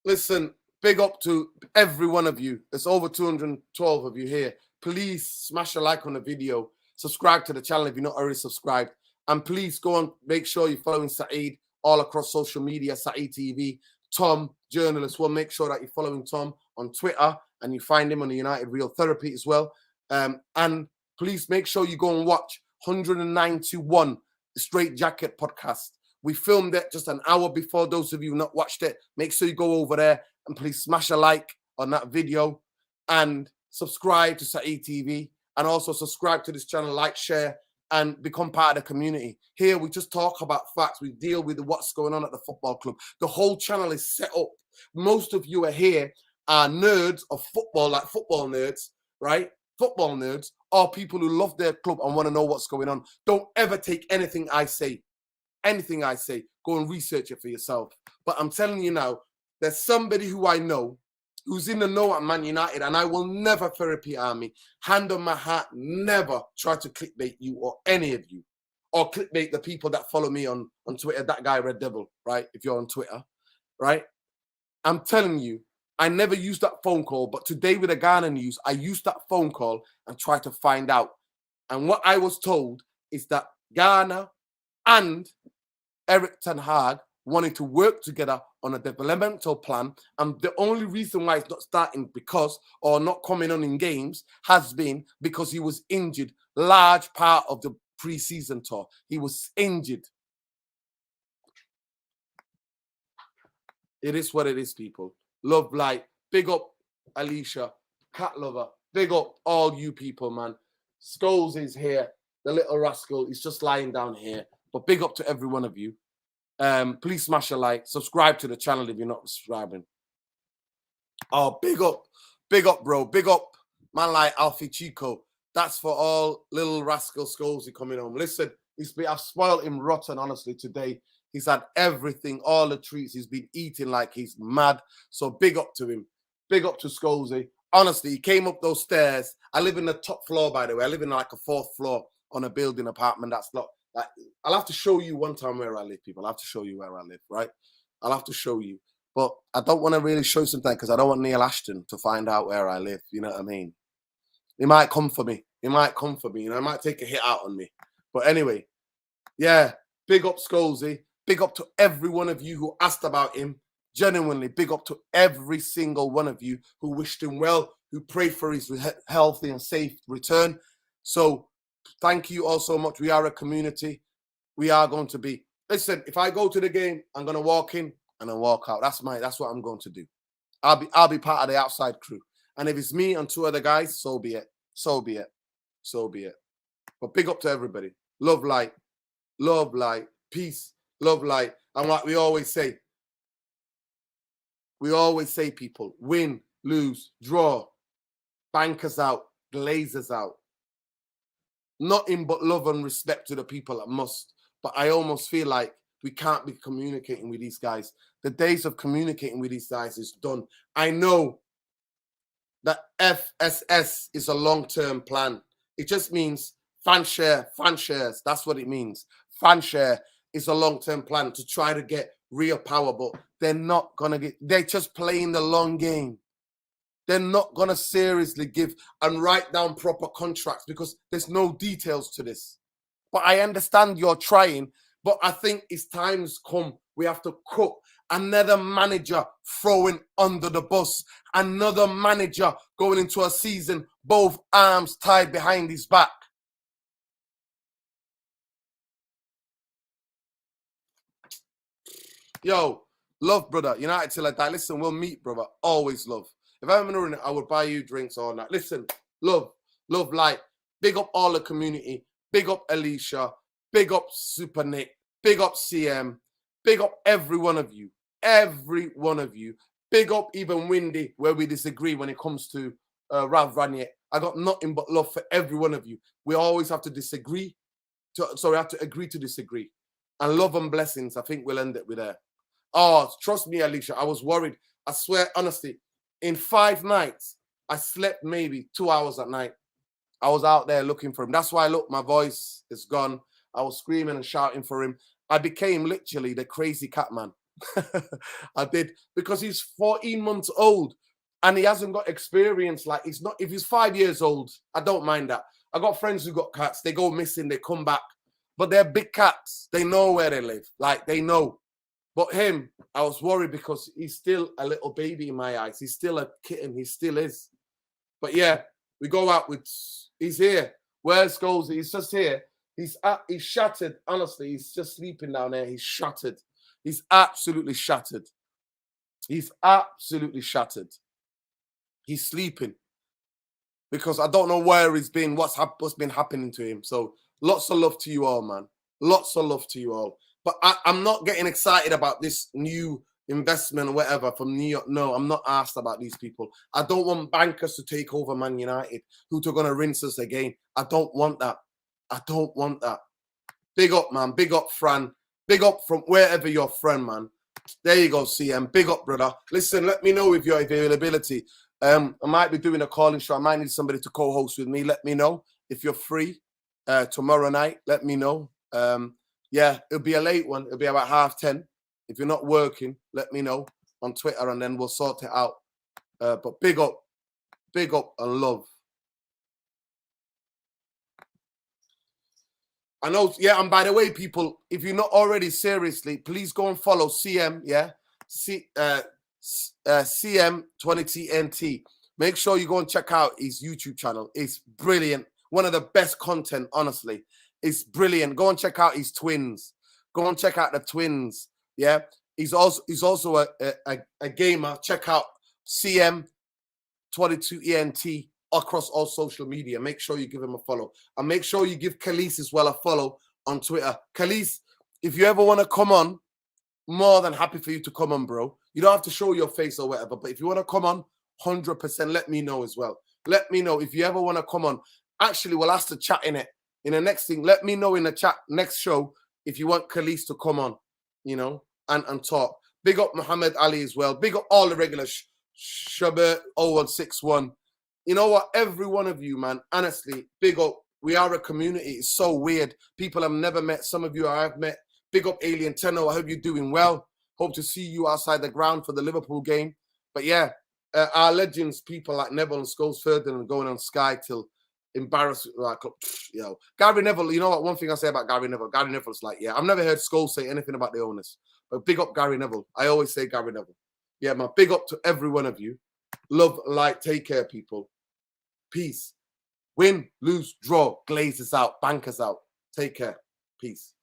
Listen, big up to every one of you. There's over 212 of you here. Please smash a like on the video. Subscribe to the channel if you're not already subscribed. And please go on, make sure you're following Saeed all across social media, Saeed TV. Tom, journalist, well, make sure that you're following Tom on Twitter and you find him on the United Real Therapy as well. And please make sure you go and watch 191 Straight Jacket podcast. We filmed it just an hour before. Those of you who not watched it, make sure you go over there and please smash a like on that video and subscribe to Saeed TV and also subscribe to this channel, like, share, and become part of the community. Here, we just talk about facts. We deal with what's going on at the football club. The whole channel is set up. Most of you are here are nerds of football, like football nerds, right? Football nerds are people who love their club and want to know what's going on. Don't ever take anything I say. Anything I say, go and research it for yourself. But I'm telling you now, there's somebody who I know who's in the know at Man United, and I will never therapy army. Hand on my heart, never try to clickbait you or any of you, or clickbait the people that follow me on Twitter. That guy Red Devil, right? If you're on Twitter, right? I'm telling you, I never used that phone call, but today with the Garner news, I used that phone call and tried to find out. And what I was told is that Garner and Erik Tenhag wanted to work together on a developmental plan, and the only reason why it's not starting or not coming on in games has been because he was injured large part of the pre-season tour. He was injured. It is what it is, people. Love light. Big up Alicia, cat lover. Big up all you people, man. Scholes is here. The little rascal is just lying down here. But big up to every one of you. Please smash a like. Subscribe to the channel if you're not subscribing. Oh, big up, bro. Big up, man like Alfie Chico. That's for all little rascal Scholesy coming home. Listen, I've spoiled him rotten, honestly, today. He's had everything, all the treats. He's been eating like he's mad. So big up to him. Big up to Scholesy. Honestly, he came up those stairs. I live in the top floor, by the way. I live in like a 4th floor on a building apartment that's not. Like, I'll have to show you one time where I live, people. I'll have to show you where I live, right? I'll have to show you. But I don't want to really show something because I don't want Neil Ashton to find out where I live. You know what I mean? He might come for me. He might come for me. You know, he might take a hit out on me. But anyway, yeah, big up Scholesy. Big up to every one of you who asked about him. Genuinely, big up to every single one of you who wished him well, who prayed for his healthy and safe return. So thank you all so much. We are a community. We are going to be. Listen, if I go to the game, I'm going to walk in and then walk out. That's what I'm going to do. I'll be part of the outside crew. And if it's me and 2 other guys, so be it. So be it. So be it. But big up to everybody. Love light. Love light. Peace. Love light. And what we always say, people, win, lose, draw, bankers out, glazers out. Nothing but love and respect to the people that must. But I almost feel like we can't be communicating with these guys. The days of communicating with these guys is done. I know that FSS is a long-term plan. It just means fan shares. That's what it means. Fan share is a long-term plan to try to get real power, but they're not going to get, they're just playing the long game. They're not going to seriously give and write down proper contracts because there's no details to this. But I understand you're trying, but I think it's time's come. We have to cut another manager throwing under the bus, another manager going into a season, both arms tied behind his back. Yo, love, brother. United till I die. Listen, we'll meet, brother. Always love. If I'm in it, I would buy you drinks all night. Listen, love, light. Big up all the community. Big up Alicia. Big up Super Nick. Big up CM. Big up every one of you. Every one of you. Big up even Windy, where we disagree when it comes to Rav Ranier. I got nothing but love for every one of you. We always have to disagree. We have to agree to disagree. And love and blessings, I think we'll end it with that. Oh, trust me, Alicia, I was worried. I swear, honestly, in 5 nights, I slept maybe 2 hours at night. I was out there looking for him. That's why, look, my voice is gone. I was screaming and shouting for him. I became literally the crazy cat man. I did, because he's 14 months old and he hasn't got experience. Like, he's not, if he's 5 years old, I don't mind that. I got friends who got cats. They go missing, they come back. But they're big cats. They know where they live. Like, they know. But him, I was worried because he's still a little baby in my eyes. He's still a kitten. He still is. But yeah, we go out with, he's here. Where's Scholesy? He's just here. He's shattered. Honestly, he's just sleeping down there. He's shattered. He's absolutely shattered. He's absolutely shattered. He's sleeping. Because I don't know where he's been, what's been happening to him. So Lots of love to you all, man. Lots of love to you all. But I'm not getting excited about this new investment or whatever from New York. No, I'm not asked about these people. I don't want bankers to take over Man United who are going to rinse us again. I don't want that. I don't want that. Big up, man. Big up, Fran. Big up from wherever you're from, man. There you go, CM. Big up, brother. Listen, let me know if your availability. I might be doing a calling show. I might need somebody to co-host with me. Let me know if you're free tomorrow night. Let me know. Yeah, it'll be a late one. It'll be about 10:30. If you're not working, let me know on Twitter and then we'll sort it out. But big up and love. I know, yeah, and by the way, people, if you're not already, seriously, please go and follow CM, yeah? CM20TNT. Make sure you go and check out his YouTube channel. It's brilliant. One of the best content, honestly. It's brilliant. Go and check out his twins. Go and check out the twins, yeah? He's also a gamer. Check out CM22ENT across all social media. Make sure you give him a follow. And make sure you give Khalees as well a follow on Twitter. Khalees, if you ever want to come on, more than happy for you to come on, bro. You don't have to show your face or whatever, but if you want to come on, 100%, let me know as well. Let me know if you ever want to come on. Actually, we'll ask the chat in it. In the next thing, let me know in the chat next show if you want Khalees to come on, you know, and talk. Big up Muhammad Ali as well. Big up all the regular Shabert 0161. You know what? Every one of you, man, honestly, big up. We are a community. It's so weird. People I've never met. Some of you I have met. Big up Alien Tenno. I hope you're doing well. Hope to see you outside the ground for the Liverpool game. But yeah, our legends, people like Neville and Scholes Ferdinand going on Sky till embarrassing. Like, you know, Gary Neville, you know what? One thing I say about Gary Neville's like, yeah, I've never heard Scholes say anything about the owners. But big up Gary Neville. I always say Gary Neville. Yeah, man, big up to every one of you. Love, light, take care, people. Peace. Win, lose, draw, Glazers out, bankers out. Take care. Peace.